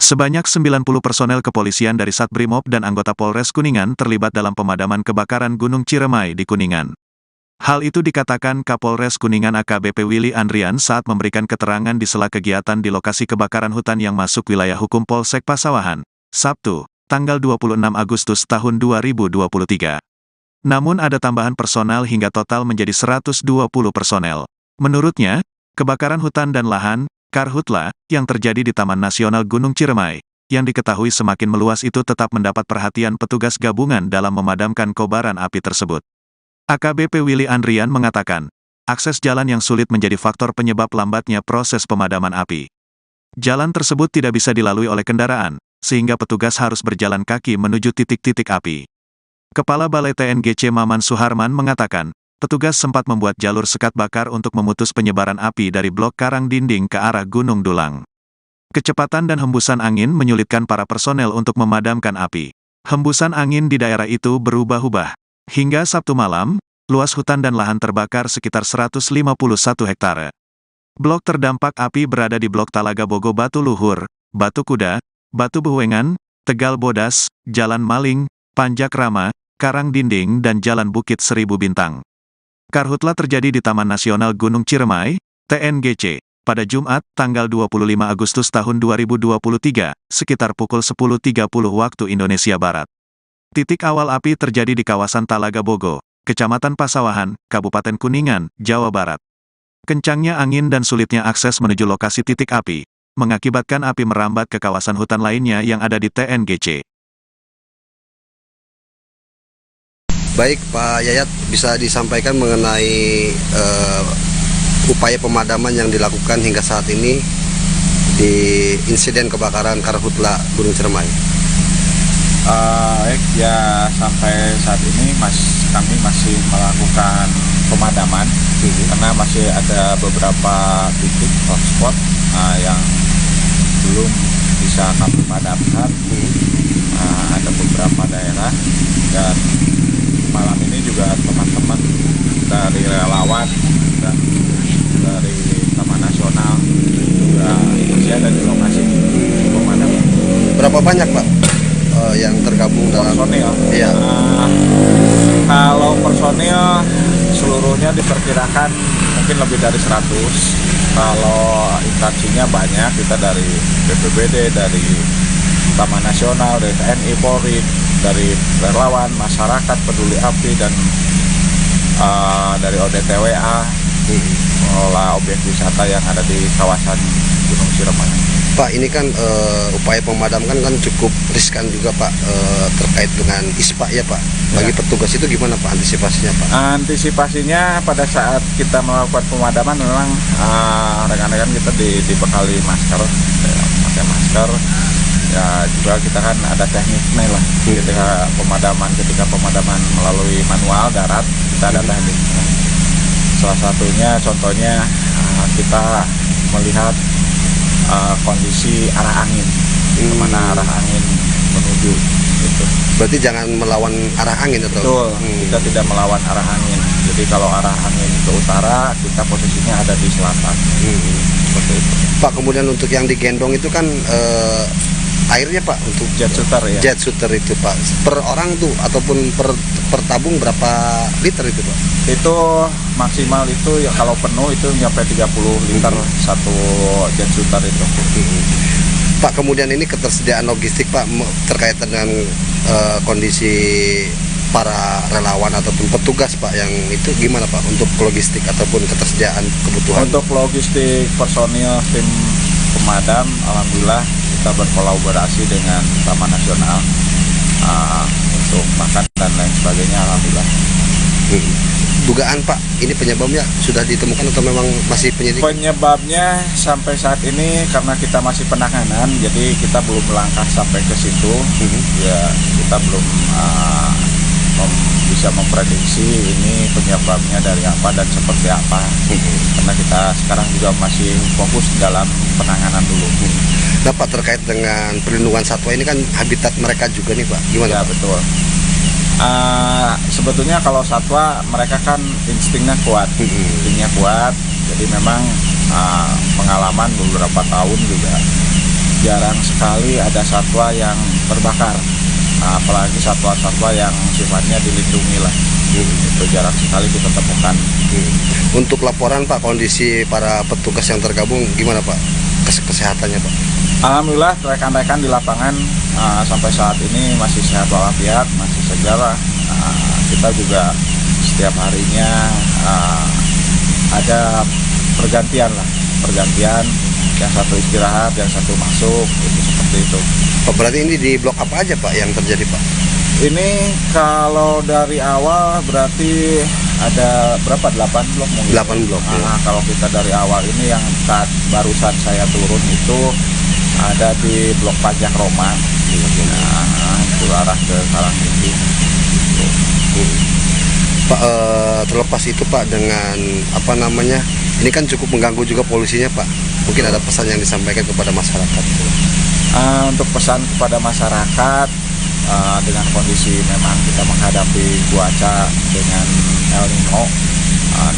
Sebanyak 90 personel kepolisian dari Satbrimob dan anggota Polres Kuningan terlibat dalam pemadaman kebakaran Gunung Ciremai di Kuningan. Hal itu dikatakan Kapolres Kuningan AKBP Willy Andrian saat memberikan keterangan di sela kegiatan di lokasi kebakaran hutan yang masuk wilayah hukum Polsek Pasawahan, Sabtu, tanggal 26 Agustus tahun 2023. Namun ada tambahan personal hingga total menjadi 120 personel. Menurutnya, kebakaran hutan dan lahan, Karhutla, yang terjadi di Taman Nasional Gunung Ciremai, yang diketahui semakin meluas itu tetap mendapat perhatian petugas gabungan dalam memadamkan kobaran api tersebut. AKBP Willy Andrian mengatakan, akses jalan yang sulit menjadi faktor penyebab lambatnya proses pemadaman api. Jalan tersebut tidak bisa dilalui oleh kendaraan, sehingga petugas harus berjalan kaki menuju titik-titik api. Kepala Balai TNGC Maman Suharman mengatakan, petugas sempat membuat jalur sekat bakar untuk memutus penyebaran api dari blok karang dinding ke arah Gunung Dulang. Kecepatan dan hembusan angin menyulitkan para personel untuk memadamkan api. Hembusan angin di daerah itu berubah-ubah. Hingga Sabtu malam, luas hutan dan lahan terbakar sekitar 151 hektare. Blok terdampak api berada di Blok Talaga Bogo Batu Luhur, Batu Kuda, Batu Bewengan, Tegal Bodas, Jalan Maling, Panjak Rama, Karang Dinding dan Jalan Bukit Seribu Bintang. Karhutla terjadi di Taman Nasional Gunung Ciremai, TNGC, pada Jumat, tanggal 25 Agustus tahun 2023, sekitar pukul 10.30 waktu Indonesia Barat. Titik awal api terjadi di kawasan Talaga Bogo, Kecamatan Pasawahan, Kabupaten Kuningan, Jawa Barat. Kencangnya angin dan sulitnya akses menuju lokasi titik api, mengakibatkan api merambat ke kawasan hutan lainnya yang ada di TNGC. Baik Pak Yayat, bisa disampaikan mengenai upaya pemadaman yang dilakukan hingga saat ini di insiden kebakaran Karhutla Gunung Ciremai. Ya sampai saat ini kami masih melakukan pemadaman karena masih ada beberapa titik hotspot yang belum bisa kami padamkan. Ada beberapa daerah dan malam ini juga teman-teman dari relawan dan dari Taman Nasional juga masih ada di lokasi pemadaman. Berapa banyak Pak yang tergabung dalam personil? Iya. Kalau personil seluruhnya diperkirakan mungkin lebih dari 100. Kalau instansinya banyak, kita dari BPBD, dari Taman Nasional, dari TNI, Polri, dari relawan, masyarakat peduli api, dan dari ODTWA, pengelola objek wisata yang ada di kawasan Gunung Ciremai. Pak, ini kan upaya pemadaman kan cukup riskan juga Pak, terkait dengan ISPA ya Pak. Bagi petugas itu gimana Pak antisipasinya Pak? Antisipasinya pada saat kita melakukan pemadaman memang rekan-rekan kita dibekali masker, pakai masker. Ya juga kita kan ada tekniknya lah. Ketika pemadaman melalui manual darat, kita ada tekniknya. Salah satunya contohnya kita melihat kondisi arah angin, kemana arah angin menuju gitu. Berarti jangan melawan arah angin atau? Betul, kita tidak melawan arah angin. Jadi kalau arah angin ke utara, kita posisinya ada di selatan. Seperti itu. Pak, kemudian untuk yang digendong itu kan airnya Pak untuk jet shooter ya. Jet shooter itu Pak, per orang tuh ataupun per tabung berapa liter itu Pak? Itu maksimal itu ya kalau penuh itu sampai 30 liter satu jet shooter itu. Pak, kemudian ini ketersediaan logistik Pak terkait dengan kondisi para relawan ataupun petugas Pak yang itu gimana Pak untuk logistik ataupun ketersediaan kebutuhan? Untuk logistik personil tim pemadam, alhamdulillah kita berkolaborasi dengan Taman Nasional untuk makan dan lain sebagainya, alhamdulillah. Dugaan Pak, ini penyebabnya sudah ditemukan atau memang masih penyelidikan? Penyebabnya sampai saat ini karena kita masih penanganan, jadi kita belum melangkah sampai ke situ. Ya kita belum bisa memprediksi ini penyebabnya dari apa dan seperti apa. Karena kita sekarang juga masih fokus dalam penanganan dulu. Nah Pak, terkait dengan perlindungan satwa ini kan habitat mereka juga nih Pak, gimana? Ya betul. Sebetulnya kalau satwa mereka kan instingnya kuat, jadi memang pengalaman beberapa tahun juga jarang sekali ada satwa yang terbakar. Nah, apalagi satwa-satwa yang sifatnya dilindungi lah. Itu jarang sekali kita temukan. Untuk laporan Pak, kondisi para petugas yang tergabung gimana Pak? Kesehatannya Pak? Alhamdulillah rekan-rekan di lapangan sampai saat ini masih sehat walafiat, masih segar. Kita juga setiap harinya ada pergantian, yang satu istirahat, yang satu masuk, itu seperti itu. Pak, berarti ini di blok apa aja Pak yang terjadi Pak? Ini kalau dari awal berarti ada berapa? 8 blok mungkin. 8 blok. Ya. Kalau kita dari awal ini yang barusan saya turun itu ada di blok Pajak Roma. Itu arah ke Karangtinggi. Pak, terlepas itu Pak, dengan apa namanya, ini kan cukup mengganggu juga polisinya Pak. Mungkin ada pesan yang disampaikan kepada masyarakat. Untuk pesan kepada masyarakat, dengan kondisi memang kita menghadapi cuaca dengan El Nino,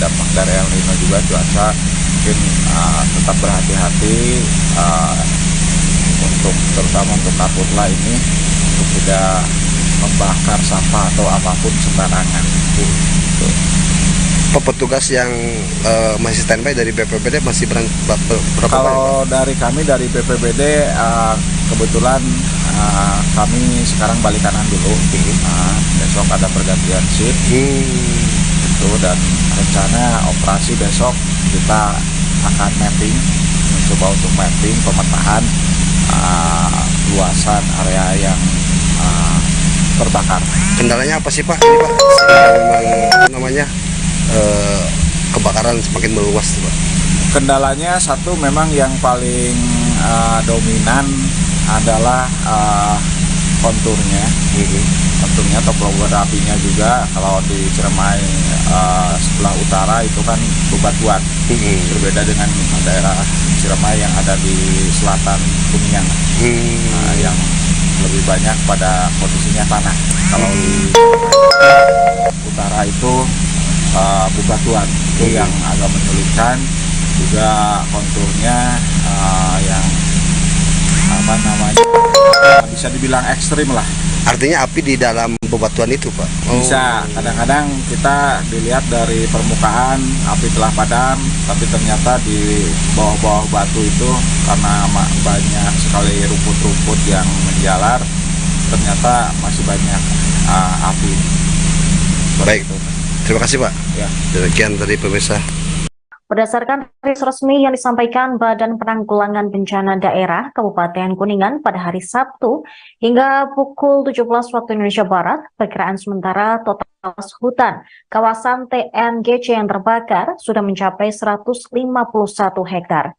dampak dari El Nino juga cuaca, mungkin tetap berhati-hati terutama untuk karhutla ini, untuk tidak membakar sampah atau apapun sembarangan. Petugas yang masih standby dari BPBD masih berapa? Kalau dari kami dari BPBD kebetulan kami sekarang balik kanan dulu. Besok ada pergantian shift itu, dan rencana operasi besok kita akan mapping, mencoba untuk mapping pemetaan luasan area yang terbakar. Kendalanya apa sih Pak? Ini Pak, sehingga memang apa namanya kebakaran semakin meluas Pak. Kendalanya satu, memang yang paling dominan adalah konturnya atau topografinya juga. Kalau di Ciremai sebelah utara itu kan bebatuan, berbeda dengan daerah Ciremai yang ada di selatan Kuningan, yang lebih banyak pada kondisinya tanah. Kalau di utara itu bebatuan, itu yang agak menyulitkan. Juga konturnya yang apa namanya, bisa dibilang ekstrim lah. Artinya api di dalam bebatuan itu Pak? Bisa, kadang-kadang kita dilihat dari permukaan api telah padam, tapi ternyata di bawah-bawah batu itu karena banyak sekali rumput-rumput yang menjalar, ternyata masih banyak api. Baik, terima kasih Pak. Ya. Demikian tadi pemirsa. Berdasarkan rilis resmi yang disampaikan Badan Penanggulangan Bencana Daerah Kabupaten Kuningan pada hari Sabtu hingga pukul 17 waktu Indonesia Barat, perkiraan sementara total luas hutan kawasan TNGC yang terbakar sudah mencapai 151 hektar.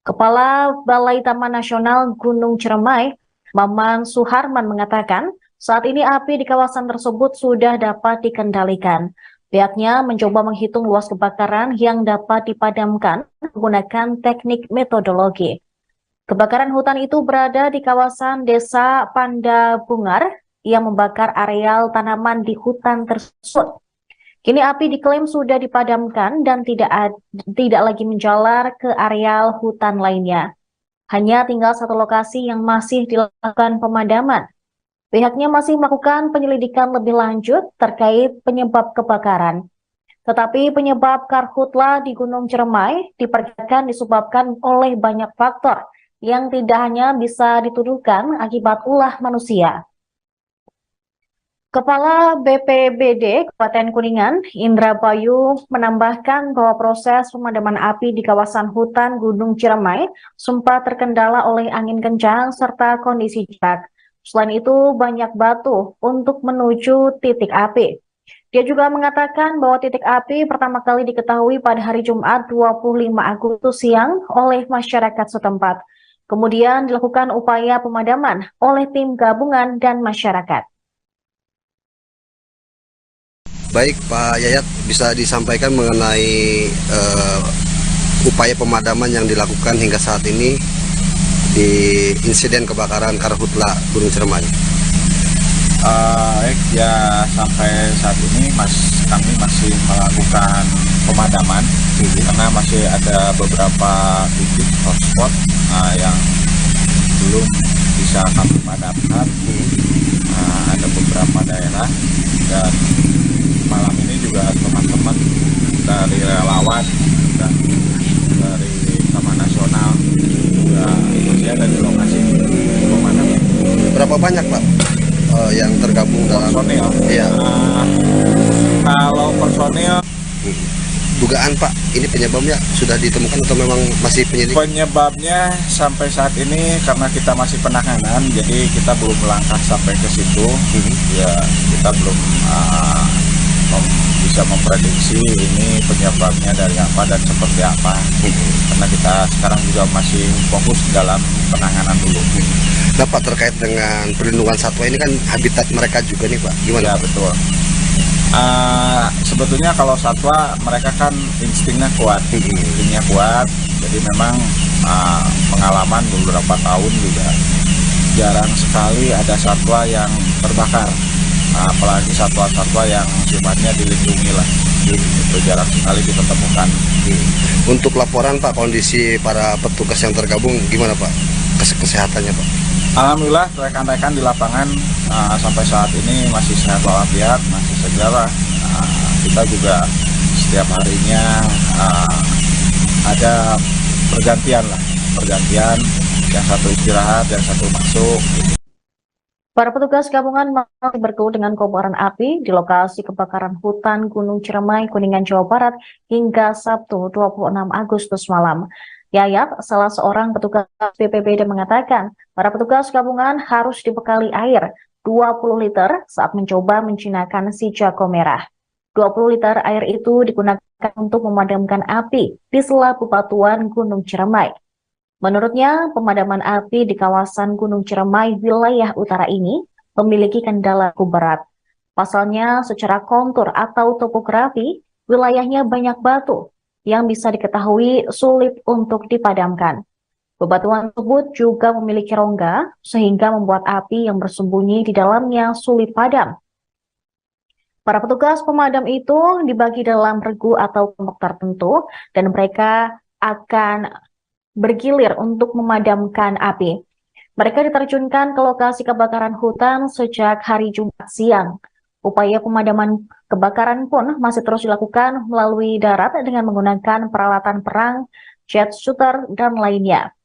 Kepala Balai Taman Nasional Gunung Ciremai, Maman Suharman mengatakan, saat ini api di kawasan tersebut sudah dapat dikendalikan. Pihaknya mencoba menghitung luas kebakaran yang dapat dipadamkan menggunakan teknik metodologi. Kebakaran hutan itu berada di kawasan Desa Pandabungar yang membakar areal tanaman di hutan tersebut. Kini api diklaim sudah dipadamkan dan tidak lagi menjalar ke areal hutan lainnya. Hanya tinggal satu lokasi yang masih dilakukan pemadaman. Pihaknya masih melakukan penyelidikan lebih lanjut terkait penyebab kebakaran. Tetapi penyebab karhutla di Gunung Ciremai diperkirakan disebabkan oleh banyak faktor yang tidak hanya bisa dituduhkan akibat ulah manusia. Kepala BPBD Kabupaten Kuningan, Indra Bayu, menambahkan bahwa proses pemadaman api di kawasan hutan Gunung Ciremai sempat terkendala oleh angin kencang serta kondisi jarak. Selain itu, banyak batu untuk menuju titik api. Dia juga mengatakan bahwa titik api pertama kali diketahui pada hari Jumat 25 Agustus siang oleh masyarakat setempat. Kemudian dilakukan upaya pemadaman oleh tim gabungan dan masyarakat. Baik Pak Yayat, bisa disampaikan mengenai upaya pemadaman yang dilakukan hingga saat ini di insiden kebakaran karhutla Gunung Ciremai? Ya sampai saat ini kami masih melakukan pemadaman karena masih ada beberapa titik hotspot yang belum bisa kami padamkan. Ada beberapa daerah, dan malam ini juga teman-teman dari relawan dan dari Taman Nasional juga masih ada di lokasi pemadaman. Berapa banyak Pak yang tergabung dalam Personil? Iya. Kalau personil, dugaan Pak, ini penyebabnya sudah ditemukan atau memang masih penyelidikan? penyebabnya sampai saat ini karena kita masih penanganan, jadi kita belum melangkah sampai ke situ. Ya, kita belum bisa memprediksi ini penyebabnya dari apa dan seperti apa, karena kita sekarang juga masih fokus dalam penanganan dulu. Nah Pak, terkait dengan perlindungan satwa ini kan habitat mereka juga nih Pak, gimana? Ya, betul. Sebetulnya kalau satwa mereka kan instingnya kuat, jadi memang pengalaman beberapa tahun juga jarang sekali ada satwa yang terbakar, apalagi satwa-satwa yang sifatnya dilindungi lah, itu jarang sekali ditemukan. Untuk laporan Pak, kondisi para petugas yang tergabung gimana Pak? Kesehatannya Pak? Alhamdulillah rekan-rekan di lapangan sampai saat ini masih sehat walafiat, masih segar. Kita juga setiap harinya ada pergantian, yang satu istirahat, yang satu masuk. Para petugas gabungan masih berkutat dengan kobaran api di lokasi kebakaran hutan Gunung Ciremai, Kuningan, Jawa Barat hingga Sabtu 26 Agustus malam. Yayat, salah seorang petugas BPBD, mengatakan para petugas gabungan harus dibekali air 20 liter saat mencoba menjinakkan si jago merah. 20 liter air itu digunakan untuk memadamkan api di sela bebatuan Gunung Ciremai. Menurutnya, pemadaman api di kawasan Gunung Ciremai wilayah utara ini memiliki kendala berat. Pasalnya, secara kontur atau topografi, wilayahnya banyak batu yang bisa diketahui sulit untuk dipadamkan. Bebatuan tersebut juga memiliki rongga, sehingga membuat api yang bersembunyi di dalamnya sulit padam. Para petugas pemadam itu dibagi dalam regu atau kelompok tertentu, dan mereka akan bergilir untuk memadamkan api. Mereka diterjunkan ke lokasi kebakaran hutan sejak hari Jumat siang. Upaya pemadaman kebakaran pun masih terus dilakukan melalui darat dengan menggunakan peralatan perang, jet shooter, dan lainnya.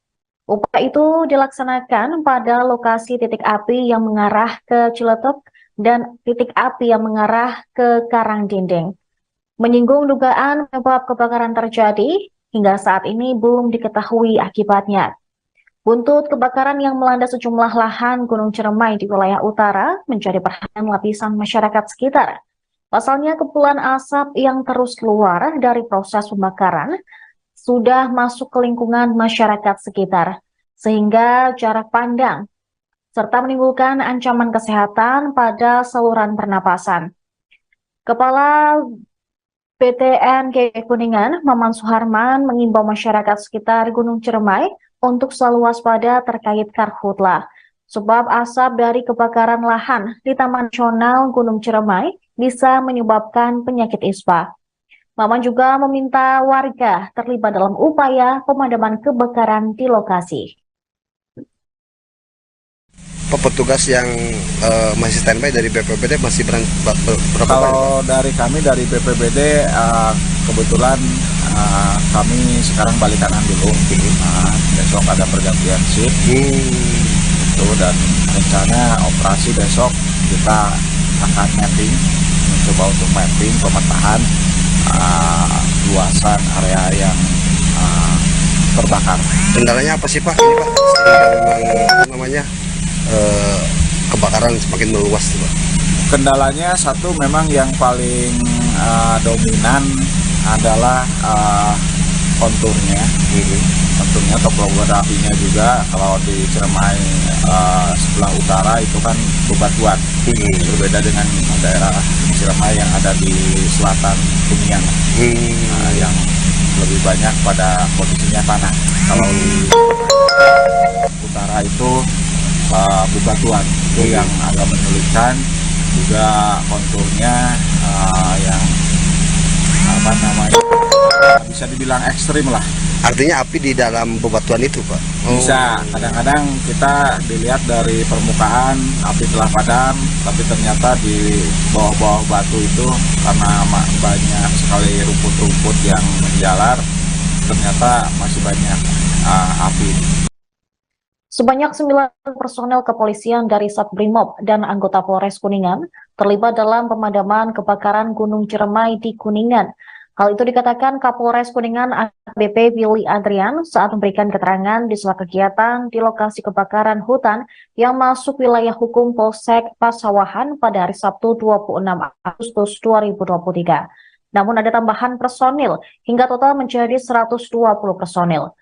Upaya itu dilaksanakan pada lokasi titik api yang mengarah ke Ciletup dan titik api yang mengarah ke Karangdinding. Menyinggung dugaan penyebab kebakaran terjadi, hingga saat ini belum diketahui akibatnya. Buntut kebakaran yang melanda sejumlah lahan Gunung Ciremai di wilayah utara menjadi perhatian lapisan masyarakat sekitar. Pasalnya, kepulan asap yang terus keluar dari proses pembakaran sudah masuk ke lingkungan masyarakat sekitar, sehingga jarak pandang serta menimbulkan ancaman kesehatan pada saluran pernapasan. Kepala BTNG Kuningan, Maman Suharman, mengimbau masyarakat sekitar Gunung Ciremai untuk selalu waspada terkait karhutlah, sebab asap dari kebakaran lahan di Taman Nasional Gunung Ciremai bisa menyebabkan penyakit ispa. Maman juga meminta warga terlibat dalam upaya pemadaman kebakaran di lokasi. Petugas yang masih standby dari BPBD masih berapa? Kalau dari kami dari BPBD kebetulan kami sekarang balik kanan dulu. Besok ada pergantian shift. Itu, dan rencana operasi besok kita akan mapping, mencoba untuk mapping pemetaan luasan area yang terbakar. Kendalanya apa sih Pak? Ini Pak, sehingga memang kebakaran semakin meluas tuh Pak. Kendalanya satu, memang yang paling dominan adalah konturnya, topografinya juga. Kalau di Ciremai sebelah utara itu kan bebatuan, berbeda dengan daerah Ciremai yang ada di selatan Kuningan, yang lebih banyak pada posisinya tanah. Kalau di utara itu bebatuan, itu yang agak menyulitkan. Juga konturnya yang bisa dibilang ekstrim lah, Artinya api di dalam bebatuan itu, Pak? Bisa, kadang-kadang kita dilihat dari permukaan api telah padam, tapi ternyata di bawah-bawah batu itu karena banyak sekali rumput-rumput yang menjalar, ternyata masih banyak api. Sebanyak 9 personel kepolisian dari Satbrimob dan anggota Polres Kuningan terlibat dalam pemadaman kebakaran Gunung Ciremai di Kuningan. Hal itu dikatakan Kapolres Kuningan AKBP Willy Andrian saat memberikan keterangan di sela kegiatan di lokasi kebakaran hutan yang masuk wilayah hukum Polsek Pasawahan pada hari Sabtu 26 Agustus 2023. Namun ada tambahan personil hingga total menjadi 120 personil.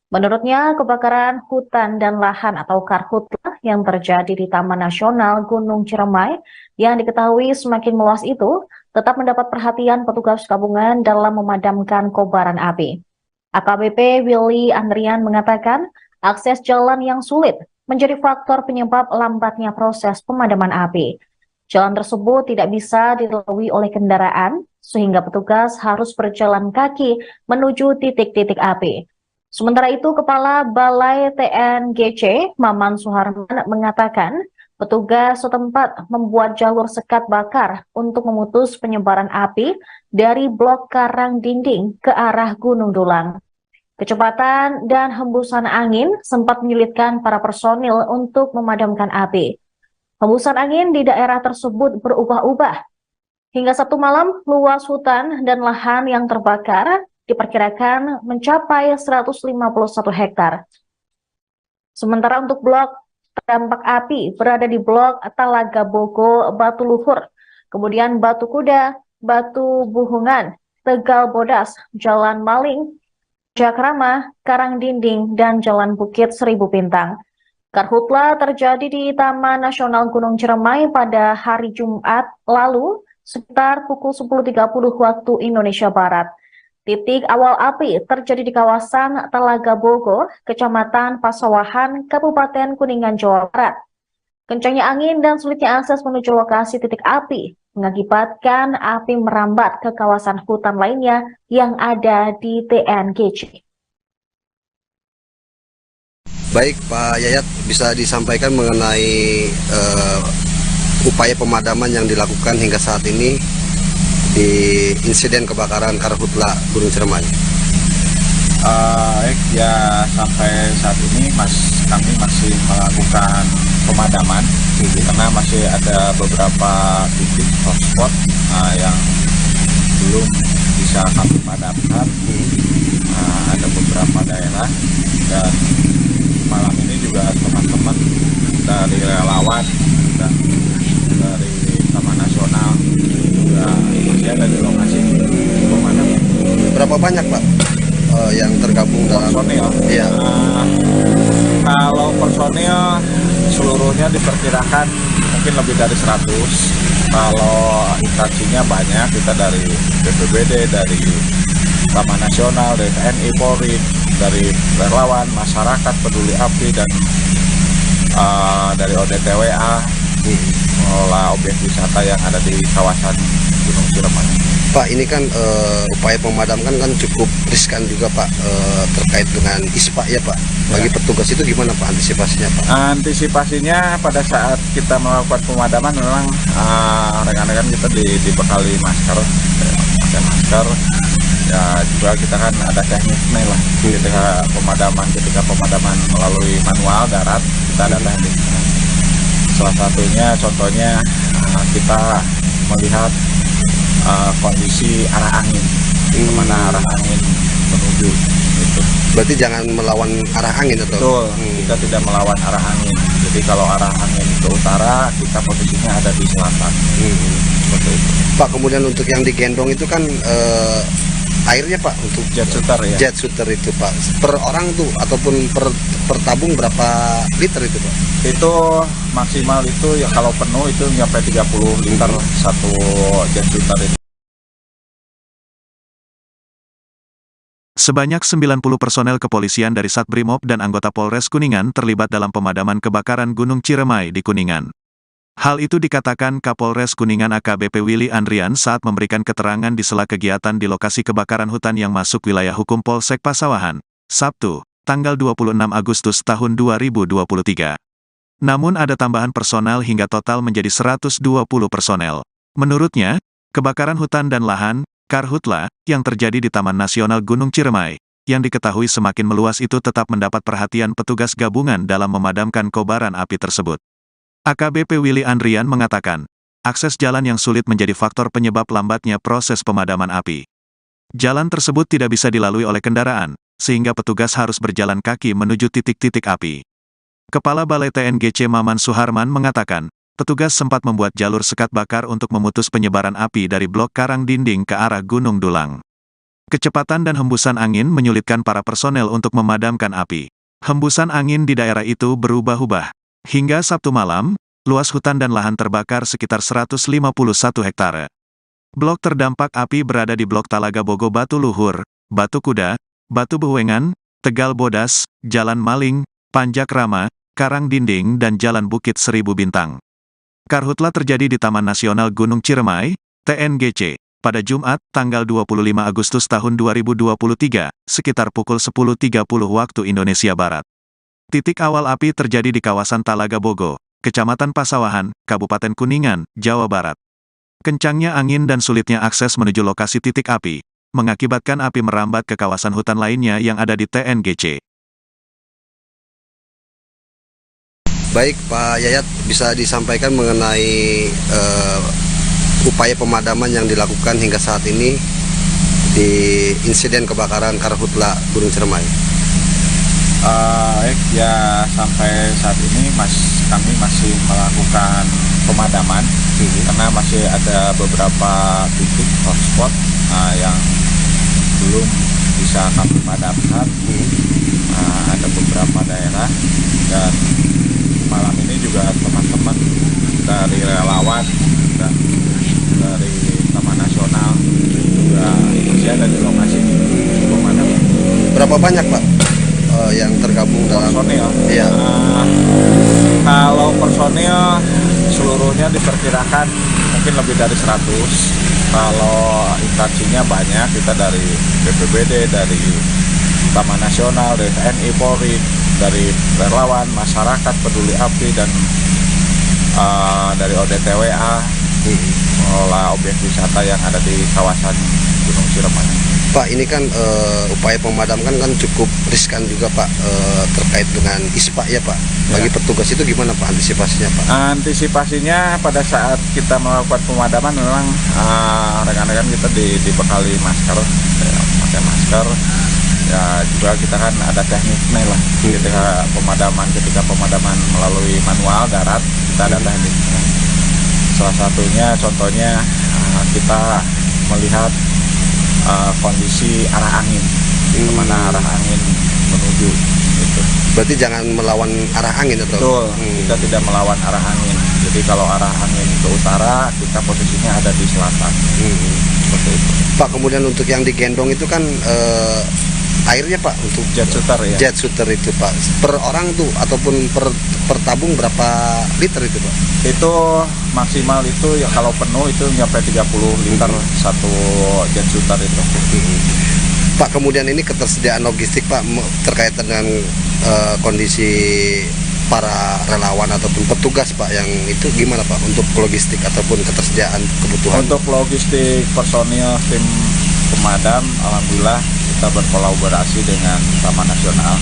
Menurutnya, kebakaran hutan dan lahan atau karhutlah yang terjadi di Taman Nasional Gunung Ciremai yang diketahui semakin meluas itu tetap mendapat perhatian petugas gabungan dalam memadamkan kobaran api. AKBP Willy Andrian mengatakan akses jalan yang sulit menjadi faktor penyebab lambatnya proses pemadaman api. Jalan tersebut tidak bisa dilalui oleh kendaraan sehingga petugas harus berjalan kaki menuju titik-titik api. Sementara itu, Kepala Balai TNGC, Maman Suharman, mengatakan petugas setempat membuat jalur sekat bakar untuk memutus penyebaran api dari blok karang dinding ke arah Gunung Dulang. Kecepatan dan hembusan angin sempat menyulitkan para personil untuk memadamkan api. Hembusan angin di daerah tersebut berubah-ubah. Hingga Sabtu malam, luas hutan dan lahan yang terbakar diperkirakan mencapai 151 hektar. Sementara untuk blok terdampak api berada di blok Talaga Bogo, Batu Luhur, kemudian Batu Kuda, Batu Buhungan, Tegal Bodas, Jalan Maling, Jakrama, Karang Dinding, dan Jalan Bukit Seribu Bintang. Karhutla terjadi di Taman Nasional Gunung Ciremai pada hari Jumat lalu sekitar pukul 10.30 waktu Indonesia Barat. Titik awal api terjadi di kawasan Talaga Bogo, Kecamatan Pasawahan, Kabupaten Kuningan, Jawa Barat. Kencangnya angin dan sulitnya akses menuju lokasi titik api mengakibatkan api merambat ke kawasan hutan lainnya yang ada di TNGC. Baik, Pak Yayat, bisa disampaikan mengenai upaya pemadaman yang dilakukan hingga saat ini di insiden kebakaran karhutla Gunung Ciremai? Ya sampai saat ini kami masih melakukan pemadaman karena masih ada beberapa titik hotspot yang belum bisa kami padamkan. Ada beberapa daerah, dan malam ini juga teman-teman dari relawan dan dari Taman Nasional juga masih ada di lokasi pemadaman. Berapa banyak, Pak, yang tergabung dalam Personil? Iya. Kalau personil seluruhnya diperkirakan mungkin lebih dari 100. Kalau instansinya banyak, kita dari BPBD, dari Taman Nasional, dari TNI, Polri, dari relawan, masyarakat peduli api, dan dari ODTWA, pengelola objek wisata yang ada di kawasan Gunung Ciremai. Pak, ini kan upaya pemadamkan kan cukup riskan juga, Pak, terkait dengan ISPA ya, Pak. Bagi petugas itu gimana, Pak, antisipasinya, Pak? Antisipasinya pada saat kita melakukan pemadaman memang rekan-rekan kita dibekali masker, pakai masker. Ya juga kita kan ada tekniknya lah. Ketika pemadaman melalui manual darat, kita ada tekniknya. Salah satunya contohnya kita melihat kondisi arah angin, kemana arah angin menuju gitu. Berarti jangan melawan arah angin atau? Betul, kita tidak melawan arah angin. Jadi kalau arah angin ke utara, kita posisinya ada di selatan. Seperti itu. Pak, kemudian untuk yang digendong itu kan airnya, Pak, untuk Jet shooter ya. jet shooter itu, Pak, per orang tuh ataupun per tabung berapa liter itu, Pak? Itu maksimal itu ya kalau penuh itu sampai 30 liter satu jet shooter itu. Sebanyak 90 personel kepolisian dari Satbrimob dan anggota Polres Kuningan terlibat dalam pemadaman kebakaran Gunung Ciremai di Kuningan. Hal itu dikatakan Kapolres Kuningan AKBP Willy Andrian saat memberikan keterangan di sela kegiatan di lokasi kebakaran hutan yang masuk wilayah hukum Polsek Pasawahan. Sabtu, tanggal 26 Agustus tahun 2023. Namun ada tambahan personel hingga total menjadi 120 personel. Menurutnya, kebakaran hutan dan lahan, Karhutla, yang terjadi di Taman Nasional Gunung Ciremai, yang diketahui semakin meluas itu tetap mendapat perhatian petugas gabungan dalam memadamkan kobaran api tersebut. AKBP Willy Andrian mengatakan, akses jalan yang sulit menjadi faktor penyebab lambatnya proses pemadaman api. Jalan tersebut tidak bisa dilalui oleh kendaraan, sehingga petugas harus berjalan kaki menuju titik-titik api. Kepala Balai TNGC Maman Suharman mengatakan, petugas sempat membuat jalur sekat bakar untuk memutus penyebaran api dari blok Karang Dinding ke arah Gunung Dulang. Kecepatan dan hembusan angin menyulitkan para personel untuk memadamkan api. Hembusan angin di daerah itu berubah-ubah. Hingga Sabtu malam, luas hutan dan lahan terbakar sekitar 151 hektare. Blok terdampak api berada di Blok Talaga Bogo Batu Luhur, Batu Kuda, Batu Bewengan, Tegal Bodas, Jalan Maling, Panjak Rama, Karang Dinding dan Jalan Bukit Seribu Bintang. Karhutla terjadi di Taman Nasional Gunung Ciremai, TNGC, pada Jumat, tanggal 25 Agustus tahun 2023, sekitar pukul 10.30 waktu Indonesia Barat. Titik awal api terjadi di kawasan Talaga Bogo, Kecamatan Pasawahan, Kabupaten Kuningan, Jawa Barat. Kencangnya angin dan sulitnya akses menuju lokasi titik api, mengakibatkan api merambat ke kawasan hutan lainnya yang ada di TNGC. Baik Pak Yayat, bisa disampaikan mengenai upaya pemadaman yang dilakukan hingga saat ini di insiden kebakaran Karhutla Gunung Ciremai. Ya sampai saat ini kami masih melakukan pemadaman karena masih ada beberapa titik hotspot yang belum bisa kami padamkan. Ada beberapa daerah dan malam ini juga teman-teman dari relawan dan dari Taman Nasional juga masih ada di lokasi pemadaman. Berapa banyak Pak yang tergabung dalam personil? Iya. Kalau personil seluruhnya diperkirakan mungkin lebih dari 100. Kalau instansinya banyak, kita dari BPBD, dari Taman Nasional, dari TNI, Polri, dari relawan, masyarakat peduli api, dan dari ODTWA, mengelola objek wisata yang ada di kawasan Gunung Ciremai. Pak, ini kan upaya pemadaman kan cukup riskan juga Pak, terkait dengan ISPA ya Pak. Bagi petugas itu gimana Pak antisipasinya Pak? Antisipasinya pada saat kita melakukan pemadaman memang rekan-rekan kita dibekali masker, pakai masker. Ya juga kita kan ada tekniknya lah. Ketika pemadaman melalui manual darat, kita ada tekniknya. Salah satunya contohnya kita melihat kondisi arah angin, kemana arah angin menuju gitu. Berarti jangan melawan arah angin atau? Betul, kita tidak melawan arah angin. Jadi kalau arah angin ke utara, kita posisinya ada di selatan. Seperti itu. Pak, kemudian untuk yang digendong itu kan airnya Pak untuk jet shooter ya. Jet shooter itu Pak. Per orang tuh ataupun per tabung berapa liter itu Pak? Itu maksimal itu ya kalau penuh itu nyampe 30 liter satu jet shooter itu. Pak, kemudian ini ketersediaan logistik Pak terkait dengan kondisi para relawan ataupun petugas Pak yang itu gimana Pak untuk logistik ataupun ketersediaan kebutuhan? Untuk logistik personil tim pemadam, alhamdulillah kita berkolaborasi dengan Taman Nasional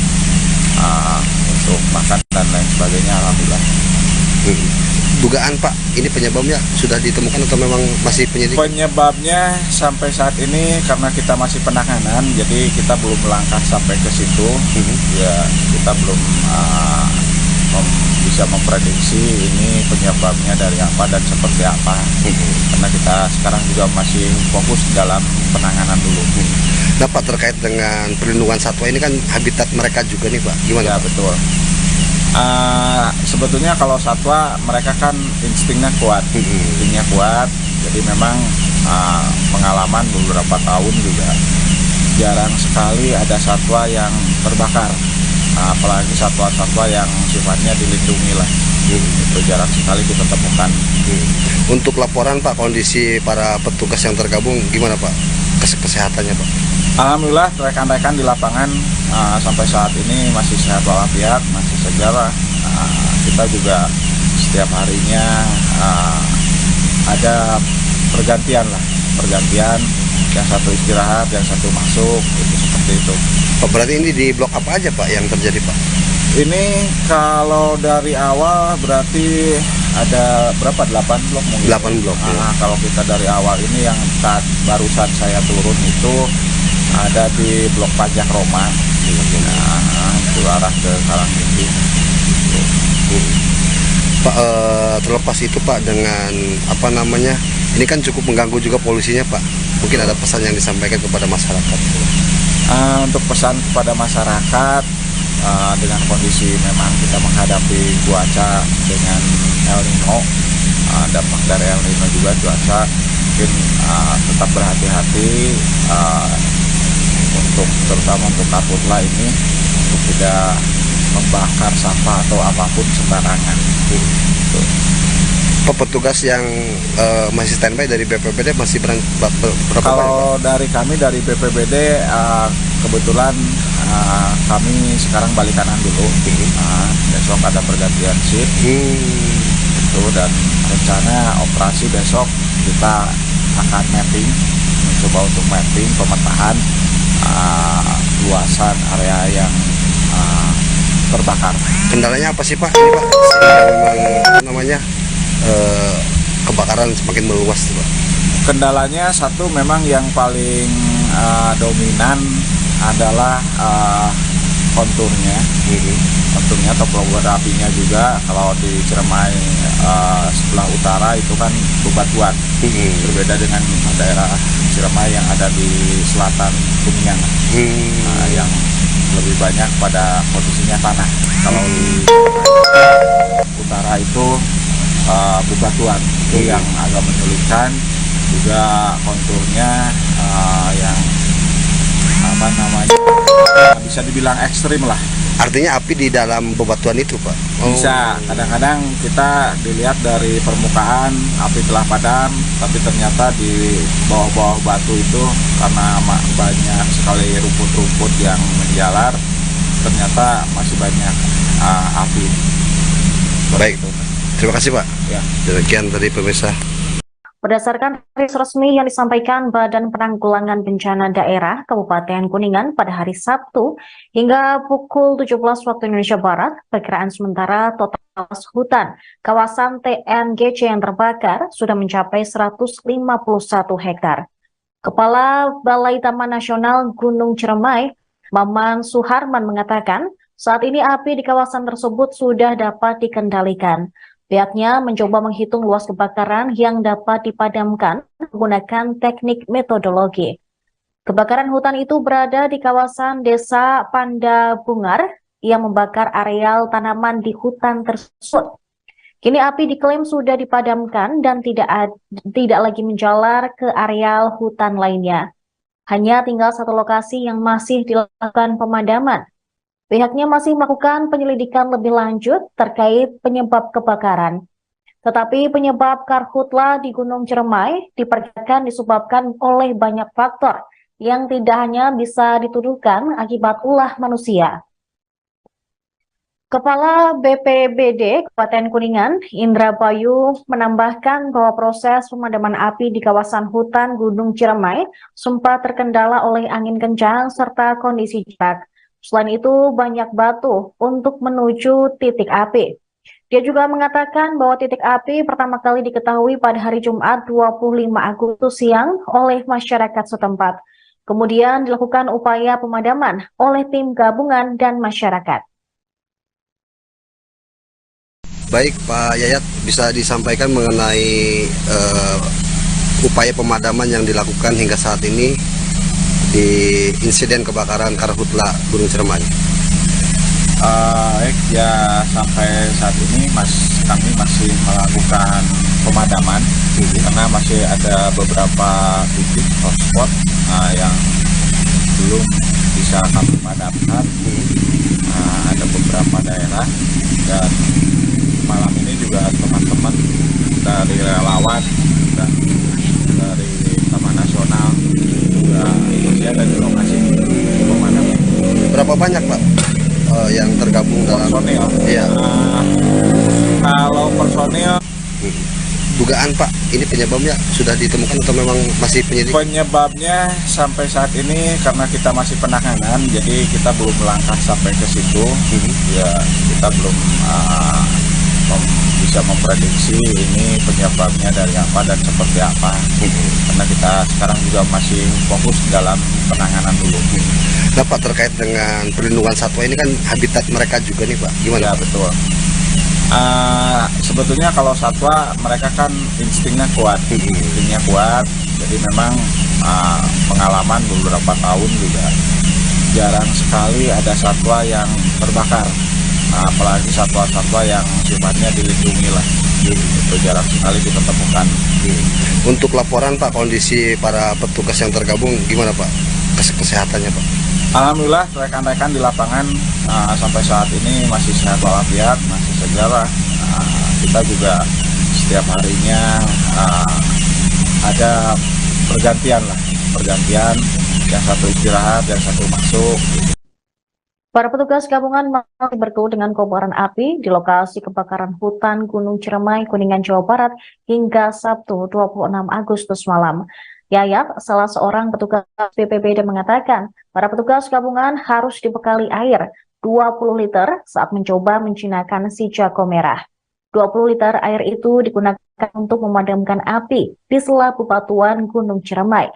untuk makan dan lain sebagainya, alhamdulillah. Dugaan Pak, ini penyebabnya sudah ditemukan atau memang masih penyelidikan? Penyebabnya sampai saat ini karena kita masih penanganan, jadi kita belum melangkah sampai ke situ. Ya kita belum bisa memprediksi ini penyebabnya dari apa dan seperti apa. Karena kita sekarang juga masih fokus dalam penanganan dulu. Nah Pak, terkait dengan perlindungan satwa ini kan habitat mereka juga nih Pak, gimana? Ya betul. Sebetulnya kalau satwa mereka kan instingnya kuat, jadi memang pengalaman beberapa tahun juga jarang sekali ada satwa yang terbakar, apalagi satwa-satwa yang sifatnya dilindungi lah, itu jarang sekali kita temukan. Untuk laporan Pak, kondisi para petugas yang tergabung gimana Pak kesehatannya Pak? Alhamdulillah rekan-rekan di lapangan sampai saat ini masih sehat walafiat, masih segar. Kita juga setiap harinya ada pergantian, yang satu istirahat, yang satu masuk, itu seperti itu. Oh, berarti ini di blok apa aja Pak yang terjadi Pak? Ini kalau dari awal berarti ada berapa? 8 blok mungkin. 8 blok. Ya. Kalau kita dari awal ini yang barusan saya turun itu ada di blok Pajak Roma. Itu arah ke Karangtinggi. Pak, terlepas itu Pak, dengan apa namanya, ini kan cukup mengganggu juga polusinya Pak. Mungkin ada pesan yang disampaikan kepada masyarakat. Untuk pesan kepada masyarakat, dengan kondisi memang kita menghadapi cuaca dengan El Nino, dampak dari El Nino juga cuaca, mungkin tetap berhati-hati terutama untuk karhutla ini, untuk tidak membakar sampah atau apapun sembarangan. Petugas yang masih standby dari BPBD masih berapa? Kalau dari kami dari BPBD kebetulan kami sekarang balik kanan dulu. Besok ada pergantian shift itu, dan rencana operasi besok kita akan mapping, mencoba untuk mapping pemetaan luasan area yang terbakar. Kendalanya apa sih Pak? Ini Pak, sehingga memang apa namanya kebakaran semakin meluas tuh Pak. Kendalanya satu, memang yang paling dominan adalah konturnya atau topografinya juga. Kalau di Ciremai sebelah utara itu kan bebatuan, berbeda dengan daerah Ciremai yang ada di selatan Kuningan, yang lebih banyak pada posisinya tanah. Kalau di utara itu bebatuan, itu yang agak menyulitkan. Juga konturnya yang apa namanya, bisa dibilang ekstrim lah. Artinya api di dalam bebatuan itu Pak? Bisa, kadang-kadang kita dilihat dari permukaan api telah padam, tapi ternyata di bawah-bawah batu itu karena banyak sekali rumput-rumput yang menjalar, ternyata masih banyak api. Baik, terima kasih Pak. Ya. Demikian tadi pemirsa. Berdasarkan rilis resmi yang disampaikan Badan Penanggulangan Bencana Daerah Kabupaten Kuningan pada hari Sabtu hingga pukul 17 waktu Indonesia Barat, perkiraan sementara total luas hutan kawasan TNGC yang terbakar sudah mencapai 151 hektar. Kepala Balai Taman Nasional Gunung Ciremai, Maman Suharman mengatakan, saat ini api di kawasan tersebut sudah dapat dikendalikan. Pihaknya mencoba menghitung luas kebakaran yang dapat dipadamkan menggunakan teknik metodologi. Kebakaran hutan itu berada di kawasan Desa Pandabungar yang membakar areal tanaman di hutan tersebut. Kini api diklaim sudah dipadamkan dan tidak lagi menjalar ke areal hutan lainnya. Hanya tinggal satu lokasi yang masih dilakukan pemadaman. Pihaknya masih melakukan penyelidikan lebih lanjut terkait penyebab kebakaran. Tetapi penyebab karhutla di Gunung Ciremai diperkirakan disebabkan oleh banyak faktor yang tidak hanya bisa dituduhkan akibat ulah manusia. Kepala BPBD Kabupaten Kuningan, Indra Bayu, menambahkan bahwa proses pemadaman api di kawasan hutan Gunung Ciremai sempat terkendala oleh angin kencang serta kondisi jarak. Selain itu, banyak batu untuk menuju titik api. Dia juga mengatakan bahwa titik api pertama kali diketahui pada hari Jumat 25 Agustus siang oleh masyarakat setempat. Kemudian dilakukan upaya pemadaman oleh tim gabungan dan masyarakat. Baik Pak Yayat, bisa disampaikan mengenai upaya pemadaman yang dilakukan hingga saat ini di insiden kebakaran karhutla Gunung Ciremai? Ya sampai saat ini kami masih melakukan pemadaman karena masih ada beberapa titik hotspot yang belum bisa kami padamkan. Ada beberapa daerah, dan malam ini juga teman-teman dari relawan dan dari Taman Nasional juga masih ada di lokasi Berapa banyak Pak yang tergabung dalam Personil. Iya. Kalau personil, Dugaan Pak, ini penyebabnya sudah ditemukan atau memang masih penyelidik? penyebabnya sampai saat ini karena kita masih penanganan, jadi kita belum melangkah sampai ke situ. Ya, kita belum bisa memprediksi ini penyebabnya dari apa dan seperti apa. Karena kita sekarang juga masih fokus dalam penanganan dulu. Nah Pak, terkait dengan perlindungan satwa ini kan habitat mereka juga nih Pak, gimana? Ya, betul. Sebetulnya kalau satwa mereka kan instingnya kuat, jadi memang pengalaman beberapa tahun juga jarang sekali ada satwa yang terbakar, apalagi satwa-satwa yang sifatnya dilindungi lah, itu jarang sekali ditemukan. Untuk laporan Pak, kondisi para petugas yang tergabung gimana Pak? Kesehatannya Pak? Alhamdulillah rekan-rekan di lapangan sampai saat ini masih sehat walafiat, masih segar. Kita juga setiap harinya ada pergantian, yang satu istirahat, yang satu masuk. Para petugas gabungan masih berkutat dengan kobaran api di lokasi kebakaran hutan Gunung Ciremai, Kuningan, Jawa Barat hingga Sabtu 26 Agustus malam. Yayat, salah seorang petugas BPBD mengatakan, para petugas gabungan harus dibekali air 20 liter saat mencoba menjinakkan si jago merah. 20 liter air itu digunakan untuk memadamkan api di sela bebatuan Gunung Ciremai.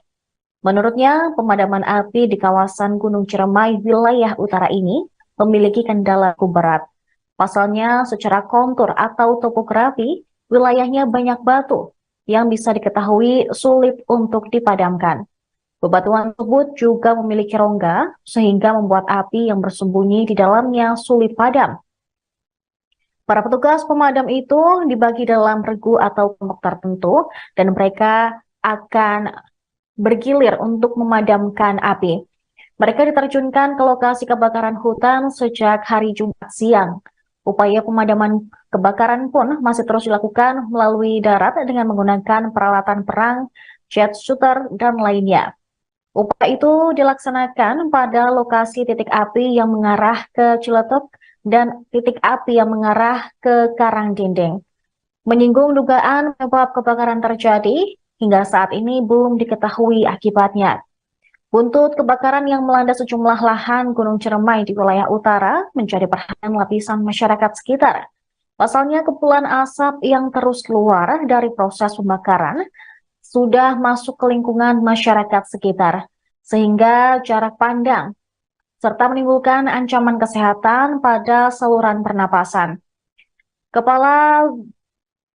Menurutnya, pemadaman api di kawasan Gunung Ciremai wilayah utara ini memiliki kendala berat. Pasalnya, secara kontur atau topografi, wilayahnya banyak batu yang bisa diketahui sulit untuk dipadamkan. Bebatuan tersebut juga memiliki rongga, sehingga membuat api yang bersembunyi di dalamnya sulit padam. Para petugas pemadam itu dibagi dalam regu atau kelompok tertentu, dan mereka akan bergilir untuk memadamkan api. Mereka diterjunkan ke lokasi kebakaran hutan sejak hari Jumat siang. Upaya pemadaman kebakaran pun masih terus dilakukan melalui darat dengan menggunakan peralatan perang, jet shooter, dan lainnya. Upaya itu dilaksanakan pada lokasi titik api yang mengarah ke Ciletup dan titik api yang mengarah ke Karangdinding. Menyinggung dugaan penyebab kebakaran terjadi, hingga saat ini belum diketahui akibatnya. Buntut kebakaran yang melanda sejumlah lahan Gunung Ciremai di wilayah utara menjadi perhatian lapisan masyarakat sekitar. Pasalnya kepulan asap yang terus keluar dari proses pembakaran sudah masuk ke lingkungan masyarakat sekitar, sehingga jarak pandang, serta menimbulkan ancaman kesehatan pada saluran pernapasan. Kepala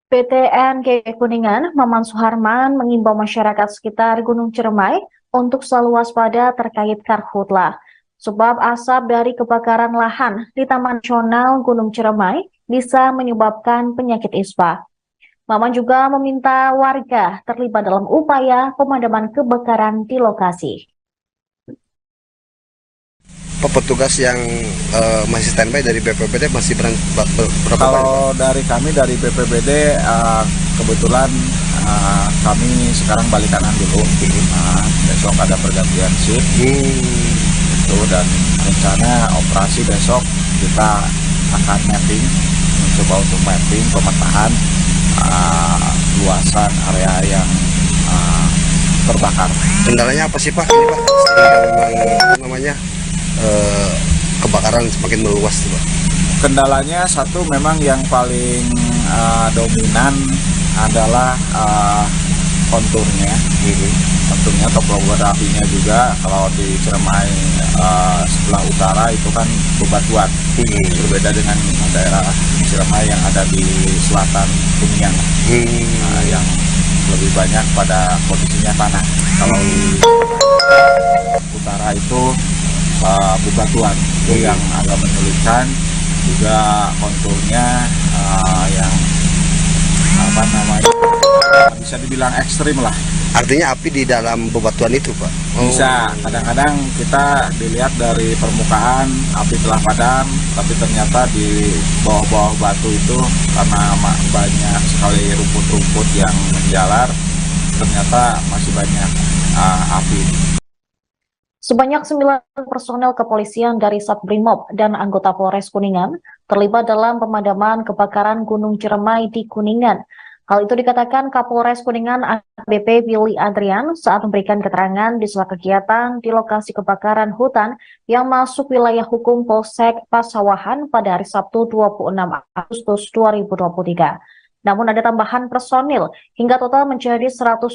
PTNG Kuningan, Maman Suharman, mengimbau masyarakat sekitar Gunung Ciremai untuk selalu waspada terkait karhutlah, sebab asap dari kebakaran lahan di Taman Nasional Gunung Ciremai bisa menyebabkan penyakit ispa. Maman juga meminta warga terlibat dalam upaya pemadaman kebakaran di lokasi. Petugas yang masih standby dari BPBD masih berapa? Kalau dari kami dari BPBD kebetulan kami sekarang balik kanan dulu. Besok ada pergantian shift. Itu, dan rencana operasi besok kita akan mapping, mencoba untuk mapping pemetaan luasan area yang terbakar. Kendalanya apa sih Pak? Ini Pak, sehingga memang apa namanya kebakaran semakin meluas tuh Pak. Kendalanya satu, memang yang paling dominan adalah konturnya, topografinya juga. Kalau di Ciremai sebelah utara itu kan bebatuan, berbeda dengan daerah Ciremai yang ada di selatan Kuningan, yang lebih banyak pada posisinya tanah. Kalau di utara itu bebatuan, itu yang agak menyulitkan. Juga konturnya yang apa namanya, bisa dibilang ekstrim lah. Artinya api di dalam bebatuan itu Pak? Bisa, kadang-kadang kita dilihat dari permukaan api telah padam, tapi ternyata di bawah-bawah batu itu karena banyak sekali rumput-rumput yang menjalar, ternyata masih banyak api. Sebanyak 9 personel kepolisian dari Satbrimob dan anggota Polres Kuningan terlibat dalam pemadaman kebakaran Gunung Ciremai di Kuningan. Hal itu dikatakan Kapolres Kuningan AKBP Willy Andrian saat memberikan keterangan di sela kegiatan di lokasi kebakaran hutan yang masuk wilayah hukum Polsek Pasawahan pada hari Sabtu 26 Agustus 2023. Namun ada tambahan personil hingga total menjadi 120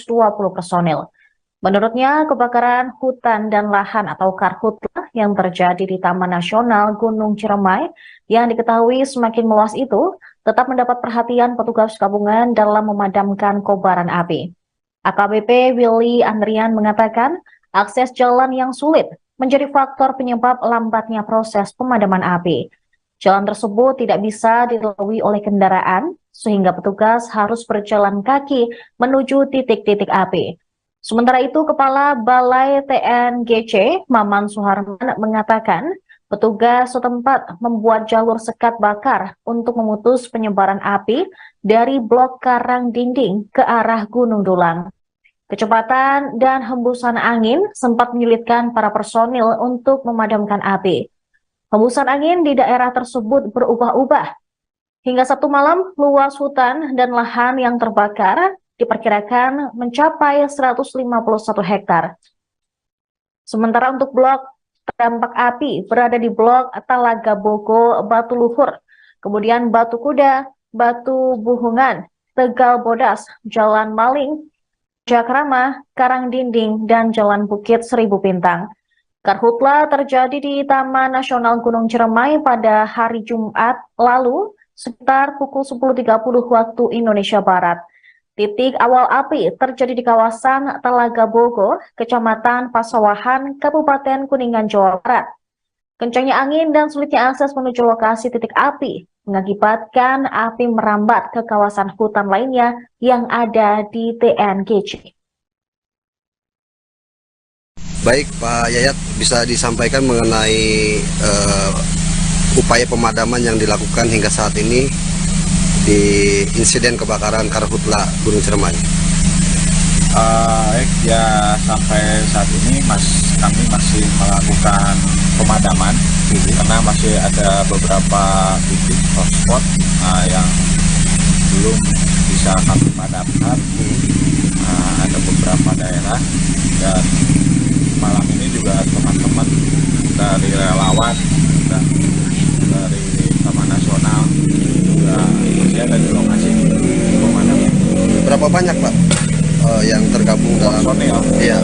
personil. Menurutnya, kebakaran hutan dan lahan atau karhutlah yang terjadi di Taman Nasional Gunung Ciremai yang diketahui semakin meluas itu tetap mendapat perhatian petugas gabungan dalam memadamkan kobaran api. AKBP Willy Andrian mengatakan akses jalan yang sulit menjadi faktor penyebab lambatnya proses pemadaman api. Jalan tersebut tidak bisa dilalui oleh kendaraan sehingga petugas harus berjalan kaki menuju titik-titik api. Sementara itu, Kepala Balai TNGC, Maman Suharman, mengatakan petugas setempat membuat jalur sekat bakar untuk memutus penyebaran api dari blok karang dinding ke arah Gunung Dulang. Kecepatan dan hembusan angin sempat menyulitkan para personil untuk memadamkan api. Hembusan angin di daerah tersebut berubah-ubah. Hingga Sabtu malam, luas hutan dan lahan yang terbakar diperkirakan mencapai 151 hektar. Sementara untuk blok terdampak api berada di blok Talaga Bogo, Batu Luhur, kemudian Batu Kuda, Batu Buhungan, Tegal Bodas, Jalan Maling, Jakrama, Karang Dinding, dan Jalan Bukit Seribu Bintang. Karhutla terjadi di Taman Nasional Gunung Ciremai pada hari Jumat lalu sekitar pukul 10.30 waktu Indonesia Barat. Titik awal api terjadi di kawasan Talaga Bogo, Kecamatan Pasawahan, Kabupaten Kuningan, Jawa Barat. Kencangnya angin dan sulitnya akses menuju lokasi titik api mengakibatkan api merambat ke kawasan hutan lainnya yang ada di TNGC. Baik Pak Yayat, bisa disampaikan mengenai upaya pemadaman yang dilakukan hingga saat ini di insiden kebakaran karhutla Gunung Ciremai. Ya sampai saat ini kami masih melakukan pemadaman karena masih ada beberapa titik hotspot yang belum bisa kami padamkan. Ada beberapa daerah dan malam ini juga teman-teman dari relawan dan dari Taman Nasional juga masih ada di lokasi pemadaman. Berapa banyak Pak yang tergabung dalam personil? Iya.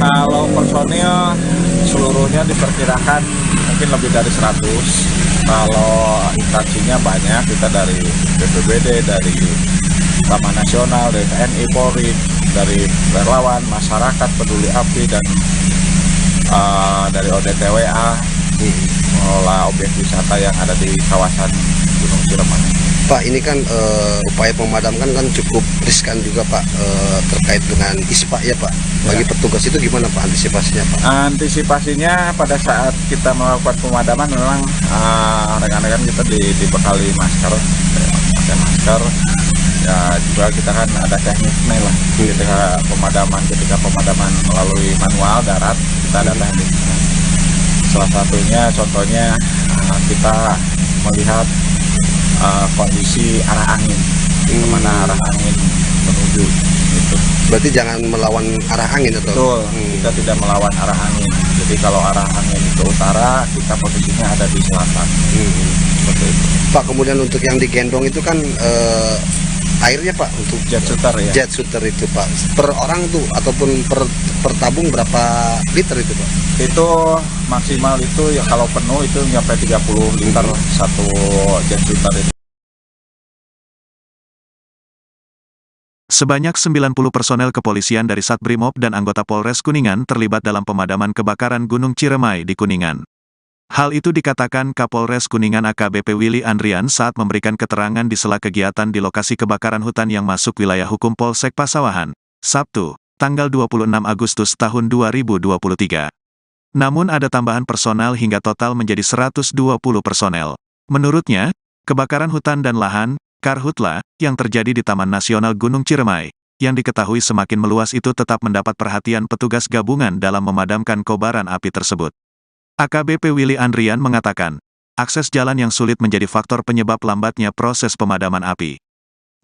Kalau personil seluruhnya diperkirakan mungkin lebih dari 100. Kalau instansinya banyak, kita dari BPBD, dari Taman Nasional, dari TNI, Polri, dari relawan, masyarakat peduli api, dan dari ODTWA, mengelola objek wisata yang ada di kawasan Gunung Ciremai. Pak, ini kan upaya pemadamkan kan cukup riskan juga Pak, terkait dengan ispa ya Pak. Bagi petugas itu gimana Pak antisipasinya Pak? Antisipasinya pada saat kita melakukan pemadaman memang rekan-rekan kita dibekali masker, pakai masker. Ya juga kita kan ada tekniknya lah. Ketika pemadaman melalui manual darat, kita ada tekniknya. Salah satunya contohnya kita melihat kondisi arah angin, kemana arah angin menuju gitu. Berarti jangan melawan arah angin atau? Betul, kita tidak melawan arah angin. Jadi kalau arah angin ke utara, kita posisinya ada di selatan. Seperti itu. Pak, kemudian untuk yang digendong itu kan airnya Pak untuk Jet shooter ya. Jet shooter itu Pak. Per orang tuh ataupun per tabung berapa liter itu Pak? Itu maksimal itu ya kalau penuh itu sampai 30 liter satu jet shooter itu. Sebanyak 90 personel kepolisian dari Satbrimob dan anggota Polres Kuningan terlibat dalam pemadaman kebakaran Gunung Ciremai di Kuningan. Hal itu dikatakan Kapolres Kuningan AKBP Willy Andrian saat memberikan keterangan di sela kegiatan di lokasi kebakaran hutan yang masuk wilayah hukum Polsek Pasawahan, Sabtu, tanggal 26 Agustus tahun 2023. Namun ada tambahan personal hingga total menjadi 120 personel. Menurutnya, kebakaran hutan dan lahan, karhutla, yang terjadi di Taman Nasional Gunung Ciremai, yang diketahui semakin meluas itu tetap mendapat perhatian petugas gabungan dalam memadamkan kobaran api tersebut. AKBP Willy Andrian mengatakan, akses jalan yang sulit menjadi faktor penyebab lambatnya proses pemadaman api.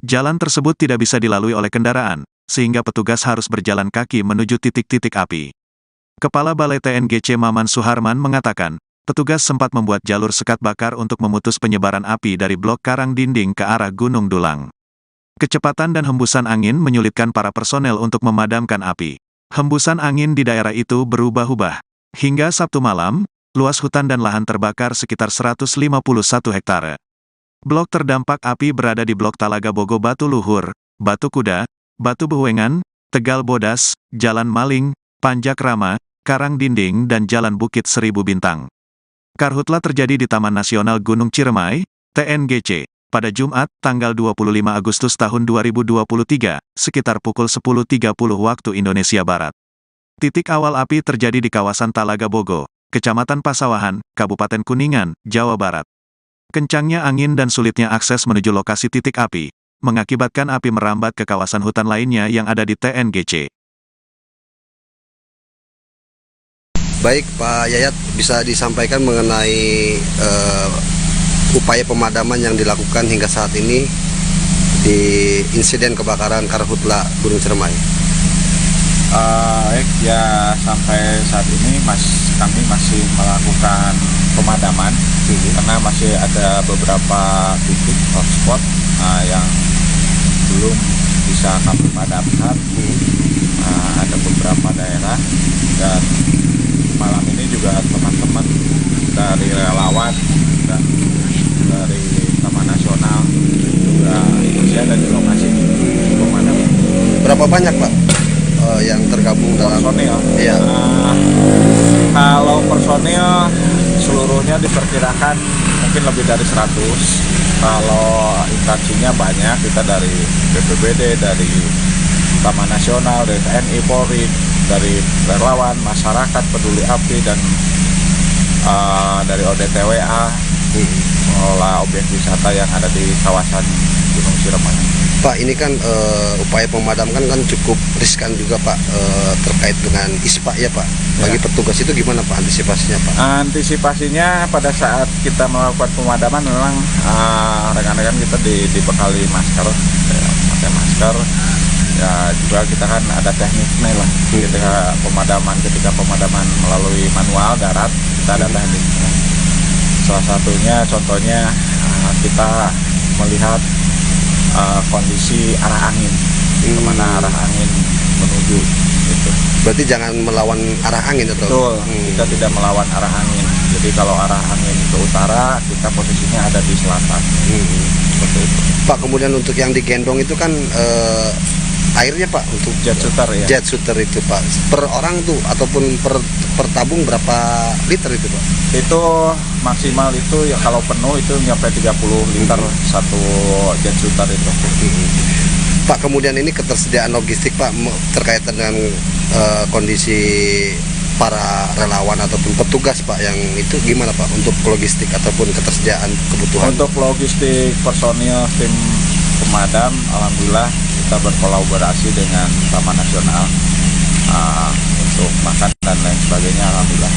Jalan tersebut tidak bisa dilalui oleh kendaraan, sehingga petugas harus berjalan kaki menuju titik-titik api. Kepala Balai TNGC Maman Suharman mengatakan, petugas sempat membuat jalur sekat bakar untuk memutus penyebaran api dari blok karang dinding ke arah Gunung Dulang. Kecepatan dan hembusan angin menyulitkan para personel untuk memadamkan api. Hembusan angin di daerah itu berubah-ubah. Hingga Sabtu malam, luas hutan dan lahan terbakar sekitar 151 hektare. Blok terdampak api berada di Blok Talaga Bogo Batu Luhur, Batu Kuda, Batu Bewengan, Tegal Bodas, Jalan Maling, Panjak Rama, Karang Dinding dan Jalan Bukit Seribu Bintang. Karhutla terjadi di Taman Nasional Gunung Ciremai, TNGC, pada Jumat, tanggal 25 Agustus tahun 2023, sekitar pukul 10.30 waktu Indonesia Barat. Titik awal api terjadi di kawasan Talaga Bogo, Kecamatan Pasawahan, Kabupaten Kuningan, Jawa Barat. Kencangnya angin dan sulitnya akses menuju lokasi titik api, mengakibatkan api merambat ke kawasan hutan lainnya yang ada di TNGC. Baik Pak Yayat, bisa disampaikan mengenai upaya pemadaman yang dilakukan hingga saat ini di insiden kebakaran Karhutla Gunung Ciremai. Ya sampai saat ini kami masih melakukan pemadaman karena masih ada beberapa titik hotspot yang belum bisa kami padamkan. Ada beberapa daerah dan malam ini juga teman-teman dari relawan dan dari Taman Nasional juga masih ada di lokasi pemadaman. Berapa banyak Pak yang tergabung dalam personil? Iya. Kalau personil seluruhnya diperkirakan mungkin lebih dari 100. Kalau instansinya banyak, kita dari BPBD, dari Taman Nasional, dari TNI, Polri, dari relawan, masyarakat peduli api, dan dari ODTWA, mengelola objek wisata yang ada di kawasan Gunung Ciremai. Pak, ini kan upaya pemadamkan kan cukup riskan juga Pak, terkait dengan ISPA ya Pak. Bagi petugas itu gimana Pak antisipasinya Pak? Antisipasinya pada saat kita melakukan pemadaman memang rekan-rekan kita dibekali masker, pakai masker. Ya juga kita kan ada tekniknya lah. Ketika pemadaman melalui manual darat, kita ada tekniknya. Salah satunya contohnya kita melihat kondisi arah angin, kemana arah angin menuju gitu. Berarti jangan melawan arah angin atau? Betul, kita tidak melawan arah angin. Jadi kalau arah angin ke utara, kita posisinya ada di selatan. Seperti itu. Pak, kemudian untuk yang digendong itu kan airnya Pak untuk jet shooter ya. Jet shooter itu Pak. Per orang tuh ataupun per tabung berapa liter itu Pak? Itu maksimal itu ya kalau penuh itu nyampe 30 liter satu jet shooter itu. Pak, kemudian ini ketersediaan logistik Pak terkait dengan kondisi para relawan ataupun petugas Pak yang itu gimana Pak untuk logistik ataupun ketersediaan kebutuhan? Untuk logistik personil tim pemadam, alhamdulillah kita berkolaborasi dengan Taman Nasional untuk makan dan lain sebagainya, alhamdulillah.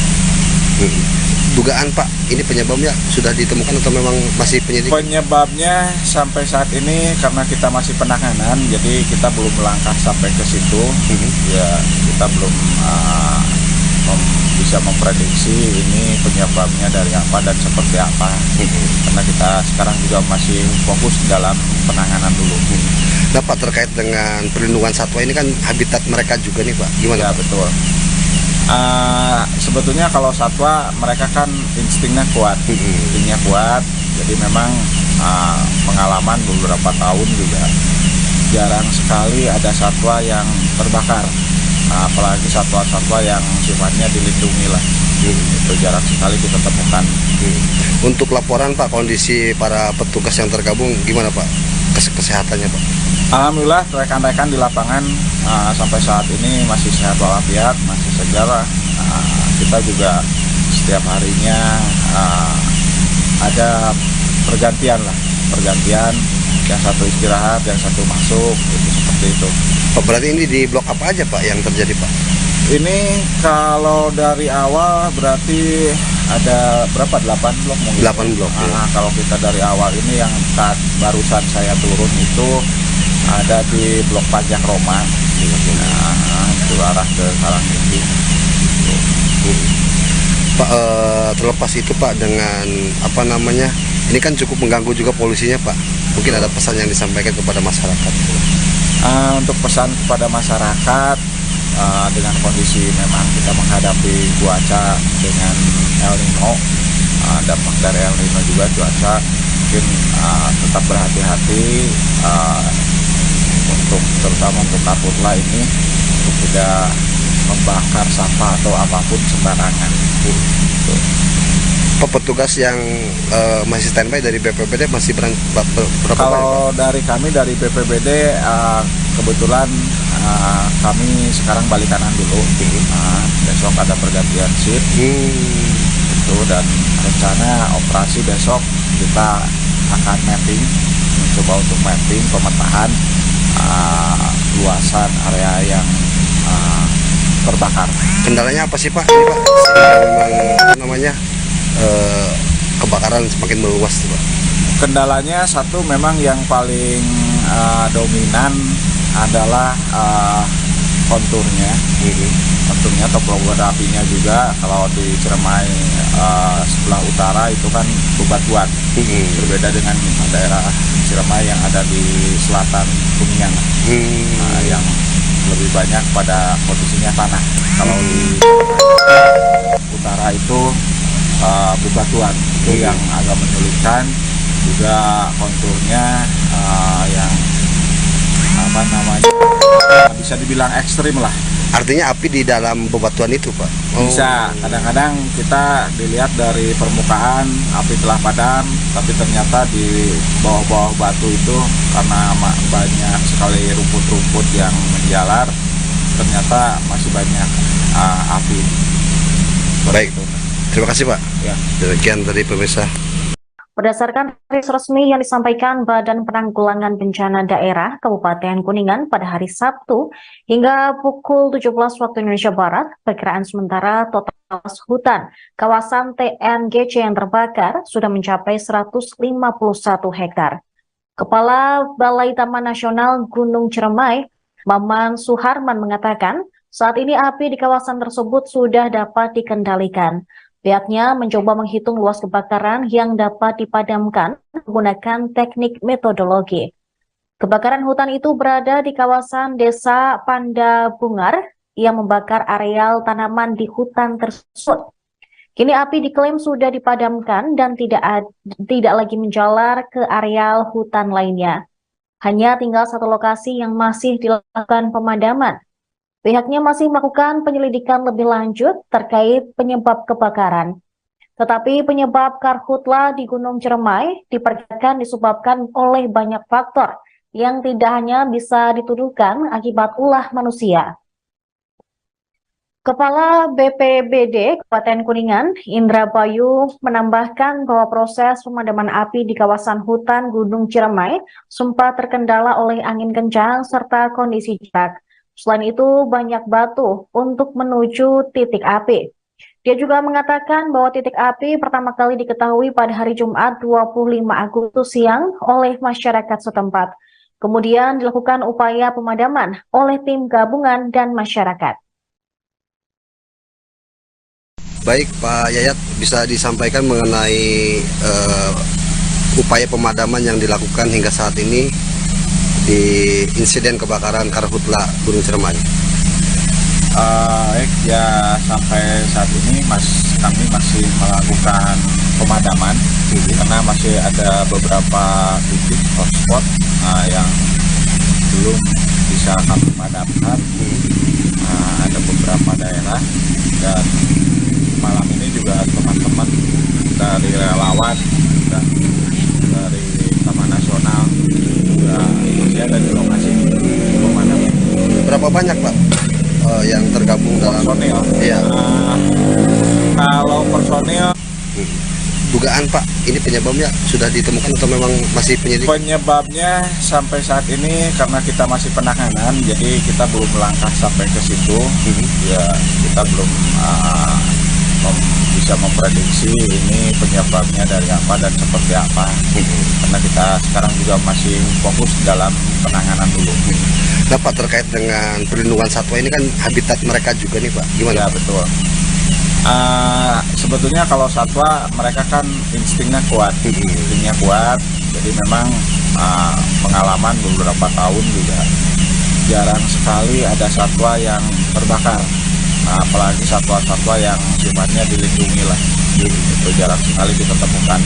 Dugaan Pak, ini penyebabnya sudah ditemukan atau memang masih penyelidikan? Penyebabnya sampai saat ini karena kita masih penanganan, jadi kita belum melangkah sampai ke situ. Ya kita belum bisa memprediksi ini penyebabnya dari apa dan seperti apa. Karena kita sekarang juga masih fokus dalam penanganan dulu. Nah Pak, terkait dengan perlindungan satwa ini kan habitat mereka juga nih Pak, gimana? Ya betul. Sebetulnya kalau satwa mereka kan instingnya kuat, jadi memang pengalaman beberapa tahun juga jarang sekali ada satwa yang terbakar, apalagi satwa-satwa yang sifatnya dilindungi lah, itu jarang sekali kita temukan. Untuk laporan Pak, kondisi para petugas yang tergabung gimana Pak kesehatannya Pak? Alhamdulillah rekan-rekan di lapangan sampai saat ini masih sehat walafiat, masih segar. Kita juga setiap harinya ada pergantian, yang satu istirahat, yang satu masuk, itu seperti itu. Pak, berarti ini di blok apa aja Pak yang terjadi Pak? Ini kalau dari awal berarti ada berapa? 8 blok mungkin. 8 blok. Ya. Kalau kita dari awal ini yang barusan saya turun itu ada di blok Pajak Roma. Nah, itu arah ke Karangtinggi. Pak, terlepas itu Pak, dengan apa namanya, ini kan cukup mengganggu juga polisinya Pak. Mungkin ada pesan yang disampaikan kepada masyarakat. Untuk pesan kepada masyarakat, dengan kondisi memang kita menghadapi cuaca dengan El Nino, dampak dari El Nino juga cuaca, mungkin tetap berhati-hati terutama untuk karhutla ini, untuk tidak membakar sampah atau apapun sembarangan. Pak, petugas yang masih standby dari BPBD masih berapa? Kalau dari kami dari BPBD kebetulan kami sekarang balik kanan dulu. Besok ada pergantian shift itu, dan rencana operasi besok kita akan mapping, mencoba untuk mapping pemetaan luasan area yang terbakar. Kendalanya apa sih Pak ini Pak, sehingga memang apa namanya kebakaran semakin meluas Pak? Kendalanya satu, memang yang paling dominan adalah konturnya topografinya juga. Kalau di Ciremai sebelah utara itu kan bebatuan, berbeda dengan daerah Ciremai yang ada di selatan Kuningan, yang lebih banyak pada posisinya tanah. Kalau di utara itu bebatuan, itu yang agak menyulitkan. Juga konturnya yang apa namanya, bisa dibilang ekstrim lah. Artinya api di dalam bebatuan itu Pak? Bisa, kadang-kadang kita dilihat dari permukaan api telah padam, tapi ternyata di bawah-bawah batu itu karena banyak sekali rumput-rumput yang menjalar, ternyata masih banyak api. Baik, terima kasih Pak. Ya. Demikian tadi pemirsa. Berdasarkan rilis resmi yang disampaikan Badan Penanggulangan Bencana Daerah Kabupaten Kuningan pada hari Sabtu hingga pukul 17 waktu Indonesia Barat, perkiraan sementara total luas hutan kawasan TNGC yang terbakar sudah mencapai 151 hektar. Kepala Balai Taman Nasional Gunung Ciremai, Maman Suharman mengatakan, saat ini api di kawasan tersebut sudah dapat dikendalikan. Pihaknya mencoba menghitung luas kebakaran yang dapat dipadamkan menggunakan teknik metodologi. Kebakaran hutan itu berada di kawasan Desa Pandabungar yang membakar areal tanaman di hutan tersebut. Kini api diklaim sudah dipadamkan dan tidak lagi menjalar ke areal hutan lainnya. Hanya tinggal satu lokasi yang masih dilakukan pemadaman. Pihaknya masih melakukan penyelidikan lebih lanjut terkait penyebab kebakaran. Tetapi penyebab karhutla di Gunung Ciremai diperkirakan disebabkan oleh banyak faktor yang tidak hanya bisa dituduhkan akibat ulah manusia. Kepala BPBD Kabupaten Kuningan, Indra Bayu, menambahkan bahwa proses pemadaman api di kawasan hutan Gunung Ciremai sempat terkendala oleh angin kencang serta kondisi jarak. Selain itu, banyak batu untuk menuju titik api. Dia juga mengatakan bahwa titik api pertama kali diketahui pada hari Jumat 25 Agustus siang oleh masyarakat setempat. Kemudian dilakukan upaya pemadaman oleh tim gabungan dan masyarakat. Baik Pak Yayat, bisa disampaikan mengenai upaya pemadaman yang dilakukan hingga saat ini di insiden kebakaran karhutla Gunung Ciremai? Ya, sampai saat ini kami masih melakukan pemadaman karena masih ada beberapa titik hotspot yang belum bisa kami padamkan. Ada beberapa daerah, dan malam ini juga teman-teman dari relawan dan dari Taman Nasional juga masih ada di lokasi pemadaman. Berapa banyak Pak yang tergabung dalam personil? Iya. Kalau personil, dugaan Pak ini penyebabnya sudah ditemukan atau memang masih penyelidik? Penyebabnya sampai saat ini karena kita masih penanganan, jadi kita belum melangkah sampai ke situ. Ya, kita belum bisa memprediksi ini penyebabnya dari apa dan seperti apa. Karena kita sekarang juga masih fokus dalam penanganan dulu. Nah Pak, terkait dengan perlindungan satwa ini kan habitat mereka juga nih Pak, gimana? Ya, betul. Sebetulnya kalau satwa mereka kan instingnya kuat, jadi memang pengalaman beberapa tahun juga jarang sekali ada satwa yang terbakar. Apalagi satwa-satwa yang sifatnya dilindungi lah, itu jarang sekali ditemukan.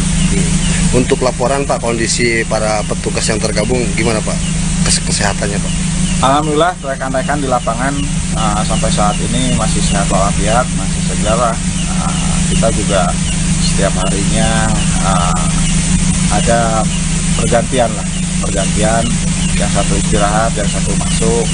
Untuk laporan Pak, kondisi para petugas yang tergabung gimana Pak? Kesehatannya Pak? Alhamdulillah rekan-rekan di lapangan sampai saat ini masih sehat walafiat, masih segar. Kita juga setiap harinya ada pergantian, yang satu istirahat, yang satu masuk.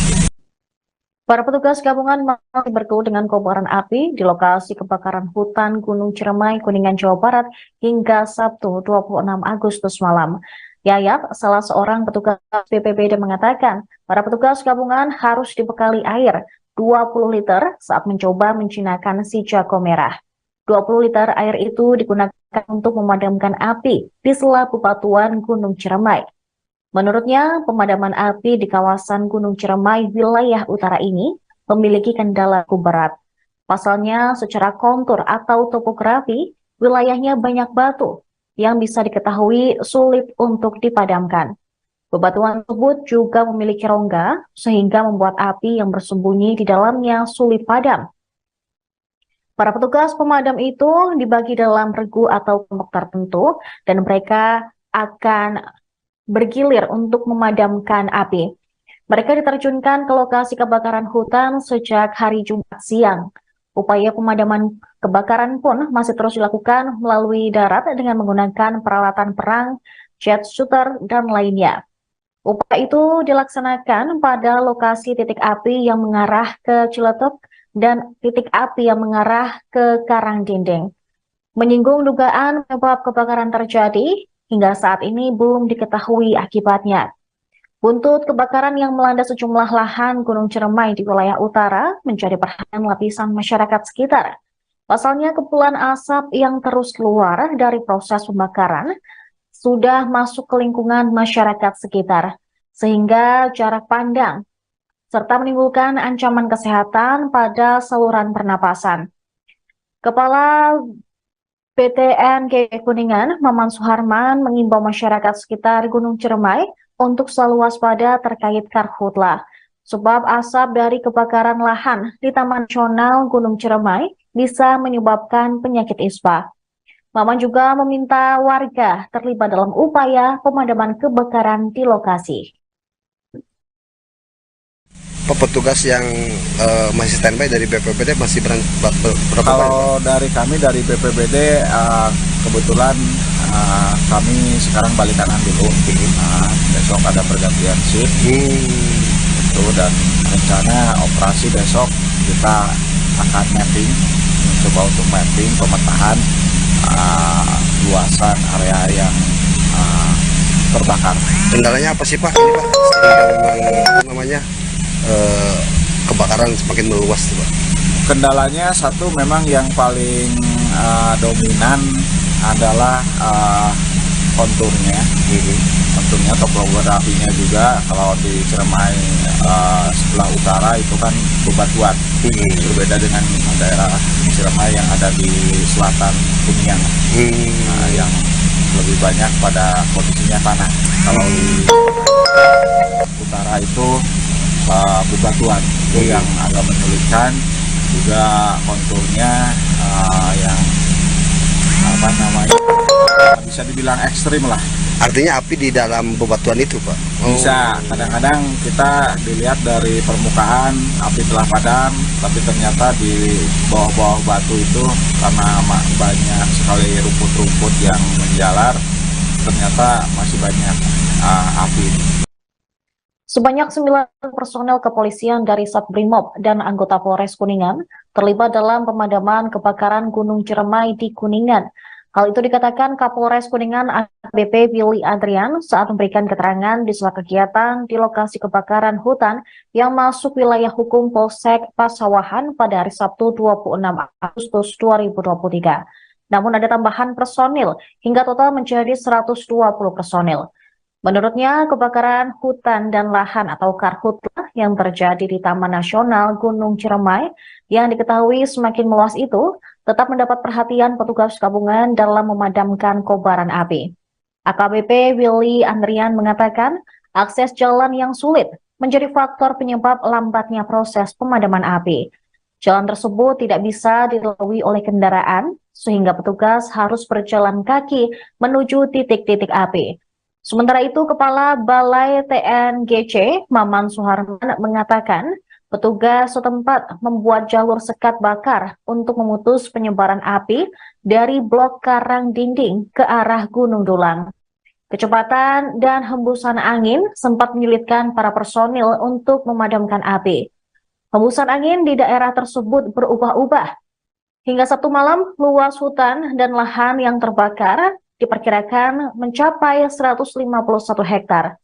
Para petugas gabungan masih berkutat dengan kobaran api di lokasi kebakaran hutan Gunung Ciremai, Kuningan, Jawa Barat hingga Sabtu 26 Agustus malam. Yayat, salah seorang petugas BPBD mengatakan, para petugas gabungan harus dibekali air 20 liter saat mencoba menjinakkan si jago merah. 20 liter air itu digunakan untuk memadamkan api di sela bebatuan Gunung Ciremai. Menurutnya, pemadaman api di kawasan Gunung Ciremai wilayah utara ini memiliki kendala berat. Pasalnya, secara kontur atau topografi, wilayahnya banyak batu yang bisa diketahui sulit untuk dipadamkan. Bebatuan tersebut juga memiliki rongga sehingga membuat api yang bersembunyi di dalamnya sulit padam. Para petugas pemadam itu dibagi dalam regu atau kelompok tertentu dan mereka akan bergilir untuk memadamkan api. Mereka diterjunkan ke lokasi kebakaran hutan sejak hari Jumat siang. Upaya pemadaman kebakaran pun masih terus dilakukan melalui darat dengan menggunakan peralatan perang, jet shooter, dan lainnya. Upaya itu dilaksanakan pada lokasi titik api yang mengarah ke Ciletuk dan titik api yang mengarah ke Karangdinding. Menyinggung dugaan penyebab kebakaran terjadi, hingga saat ini belum diketahui akibatnya. Buntut kebakaran yang melanda sejumlah lahan Gunung Ciremai di wilayah utara menjadi perhatian lapisan masyarakat sekitar. Pasalnya kepulan asap yang terus keluar dari proses pembakaran sudah masuk ke lingkungan masyarakat sekitar, sehingga jarak pandang serta menimbulkan ancaman kesehatan pada saluran pernapasan. Kepala PTNG Kuningan, Maman Suharman, mengimbau masyarakat sekitar Gunung Ciremai untuk selalu waspada terkait karhutlah, sebab asap dari kebakaran lahan di Taman Nasional Gunung Ciremai bisa menyebabkan penyakit ispa. Maman juga meminta warga terlibat dalam upaya pemadaman kebakaran di lokasi. Petugas yang masih standby dari BPBD masih berapa? Kalau dari kami dari BPBD kebetulan kami sekarang balik kanan dulu. Besok ada pergantian shift itu, dan rencana operasi besok kita akan mapping, mencoba untuk mapping pemetaan luasan area yang terbakar. Kendalanya apa sih Pak? Ini Pak, sehingga memang apa namanya kebakaran semakin meluas tuh Pak. Kendalanya satu, memang yang paling dominan adalah konturnya, topografinya juga. Kalau di Ciremai sebelah utara itu kan bebatuan, berbeda dengan daerah Ciremai yang ada di selatan Kuningan, yang lebih banyak pada posisinya tanah. Kalau di utara itu bebatuan, itu yang agak menyulitkan. Juga konturnya yang apa namanya, bisa dibilang ekstrim lah. Artinya api di dalam bebatuan itu Pak? Bisa, kadang-kadang kita dilihat dari permukaan api telah padam, tapi ternyata di bawah-bawah batu itu karena banyak sekali rumput-rumput yang menjalar, ternyata masih banyak api. Sebanyak 9 personel kepolisian dari Satbrimob dan anggota Polres Kuningan terlibat dalam pemadaman kebakaran Gunung Ciremai di Kuningan. Hal itu dikatakan Kapolres Kuningan AKBP Willy Andrian saat memberikan keterangan di sela kegiatan di lokasi kebakaran hutan yang masuk wilayah hukum Polsek Pasawahan pada hari Sabtu 26 Agustus 2023. Namun ada tambahan personil hingga total menjadi 120 personil. Menurutnya, kebakaran hutan dan lahan atau karhutlah yang terjadi di Taman Nasional Gunung Ciremai yang diketahui semakin meluas itu tetap mendapat perhatian petugas gabungan dalam memadamkan kobaran api. AKBP Willy Andrian mengatakan akses jalan yang sulit menjadi faktor penyebab lambatnya proses pemadaman api. Jalan tersebut tidak bisa dilalui oleh kendaraan, sehingga petugas harus berjalan kaki menuju titik-titik api. Sementara itu, Kepala Balai TNGC, Maman Suharman, mengatakan petugas setempat membuat jalur sekat bakar untuk memutus penyebaran api dari blok karang dinding ke arah Gunung Dulang. Kecepatan dan hembusan angin sempat menyulitkan para personil untuk memadamkan api. Hembusan angin di daerah tersebut berubah-ubah. Hingga Sabtu malam, luas hutan dan lahan yang terbakar diperkirakan mencapai 151 hektar.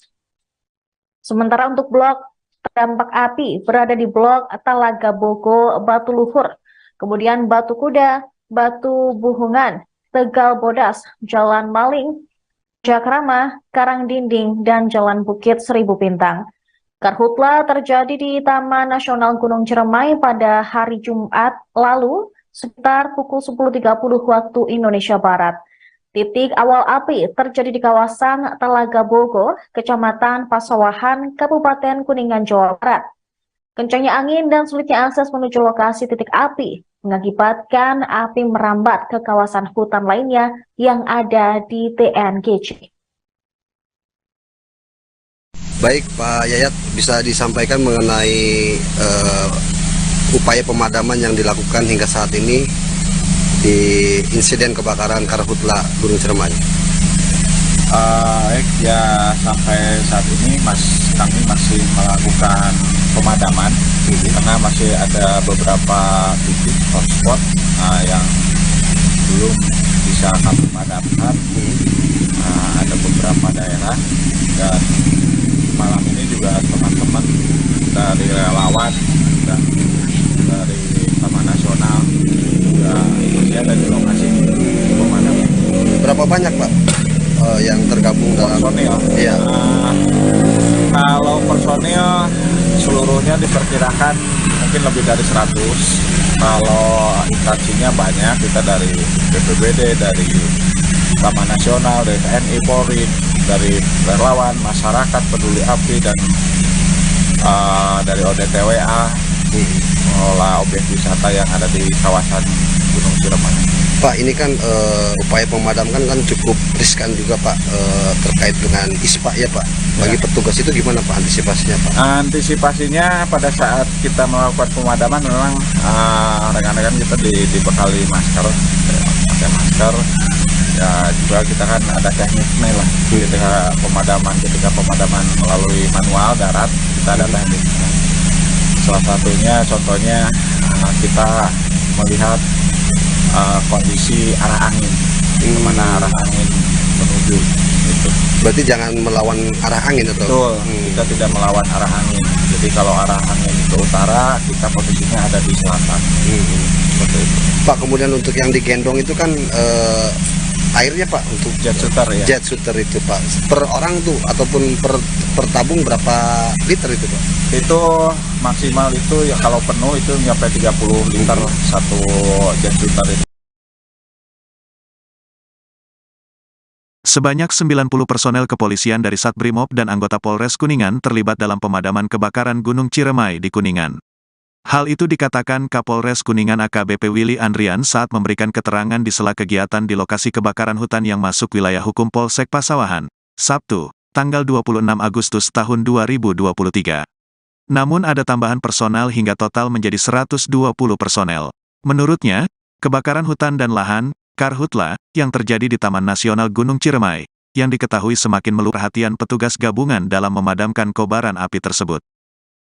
Sementara untuk blok terdampak api berada di blok Talaga Bogo, Batu Luhur, kemudian Batu Kuda, Batu Buhungan, Tegal Bodas, Jalan Maling, Jakrama, Karang Dinding, dan Jalan Bukit Seribu Bintang. Karhutla terjadi di Taman Nasional Gunung Ciremai pada hari Jumat lalu sekitar pukul 10.30 waktu Indonesia Barat. Titik awal api terjadi di kawasan Talaga Bogo, Kecamatan Pasawahan, Kabupaten Kuningan, Jawa Barat. Kencangnya angin dan sulitnya akses menuju lokasi titik api mengakibatkan api merambat ke kawasan hutan lainnya yang ada di TNGC. Baik Pak Yayat, bisa disampaikan mengenai upaya pemadaman yang dilakukan hingga saat ini di insiden kebakaran karhutla Gunung Ciremai. Ya sampai saat ini kami masih melakukan pemadaman karena masih ada beberapa titik hotspot yang belum bisa kami padamkan. Ada beberapa daerah, dan malam ini juga teman-teman dari relawan dan dari Taman Nasional juga masih ada di lokasi pemadaman. Berapa banyak Pak yang tergabung dalam personil? Iya. Kalau personil seluruhnya diperkirakan mungkin lebih dari 100. Kalau instansinya banyak, kita dari BPBD, dari Taman Nasional, dari TNI, Polri, dari relawan, masyarakat peduli api, dan dari ODTWA, mengelola objek wisata yang ada di kawasan Gunung Ciremai. Pak, ini kan upaya pemadamkan kan cukup riskan juga Pak, terkait dengan ISPA ya Pak. Bagi petugas itu gimana Pak antisipasinya Pak? Antisipasinya pada saat kita melakukan pemadaman memang rekan-rekan kita dibekali masker, pakai masker. Ya juga kita kan ada tekniknya lah. Ketika pemadaman melalui manual darat, kita ada tekniknya. Salah satunya contohnya kita melihat kondisi arah angin, kemana arah angin menuju itu. Berarti jangan melawan arah angin atau? Betul, kita tidak melawan arah angin. Jadi kalau arah angin ke utara, kita posisinya ada di selatan. Seperti itu. Pak, kemudian untuk yang digendong itu kan airnya Pak, untuk Jet shooter ya. Jet shooter itu Pak, per orang tuh ataupun per tabung berapa liter itu Pak? Itu maksimal itu ya kalau penuh itu sampai 30 liter satu jet shooter itu. Sebanyak 90 personel kepolisian dari Satbrimob dan anggota Polres Kuningan terlibat dalam pemadaman kebakaran Gunung Ciremai di Kuningan. Hal itu dikatakan Kapolres Kuningan AKBP Willy Andrian saat memberikan keterangan di sela kegiatan di lokasi kebakaran hutan yang masuk wilayah hukum Polsek Pasawahan, Sabtu, tanggal 26 Agustus tahun 2023. Namun ada tambahan personal hingga total menjadi 120 personel. Menurutnya, kebakaran hutan dan lahan, karhutla, yang terjadi di Taman Nasional Gunung Ciremai, yang diketahui semakin meluber perhatian petugas gabungan dalam memadamkan kobaran api tersebut.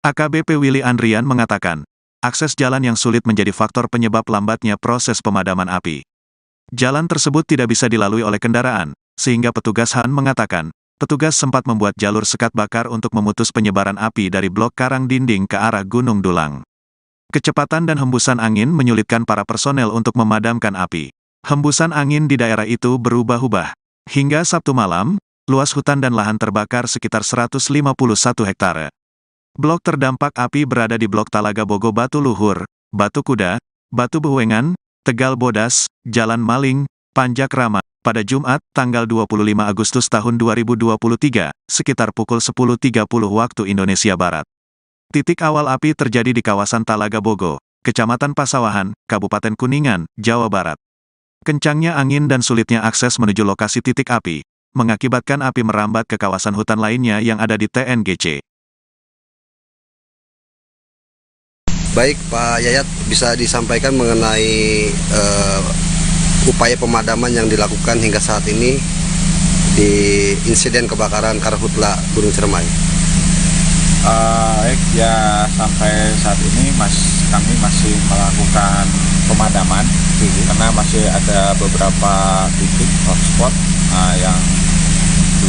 AKBP Willy Andrian mengatakan, akses jalan yang sulit menjadi faktor penyebab lambatnya proses pemadaman api. Jalan tersebut tidak bisa dilalui oleh kendaraan, sehingga petugas HAN mengatakan, petugas sempat membuat jalur sekat bakar untuk memutus penyebaran api dari blok karang dinding ke arah Gunung Dulang. Kecepatan dan hembusan angin menyulitkan para personel untuk memadamkan api. Hembusan angin di daerah itu berubah-ubah. Hingga Sabtu malam, luas hutan dan lahan terbakar sekitar 151 hektare. Blok terdampak api berada di Blok Talaga Bogo Batu Luhur, Batu Kuda, Batu Behuengan, Tegal Bodas, Jalan Maling, Panjak Rama, pada Jumat, tanggal 25 Agustus tahun 2023, sekitar pukul 10.30 waktu Indonesia Barat. Titik awal api terjadi di kawasan Talaga Bogo, Kecamatan Pasawahan, Kabupaten Kuningan, Jawa Barat. Kencangnya angin dan sulitnya akses menuju lokasi titik api, mengakibatkan api merambat ke kawasan hutan lainnya yang ada di TNGC. Baik Pak Yayat, bisa disampaikan mengenai upaya pemadaman yang dilakukan hingga saat ini di insiden kebakaran Karhutla Gunung Ciremai. Ya sampai saat ini kami masih melakukan pemadaman karena masih ada beberapa titik hotspot yang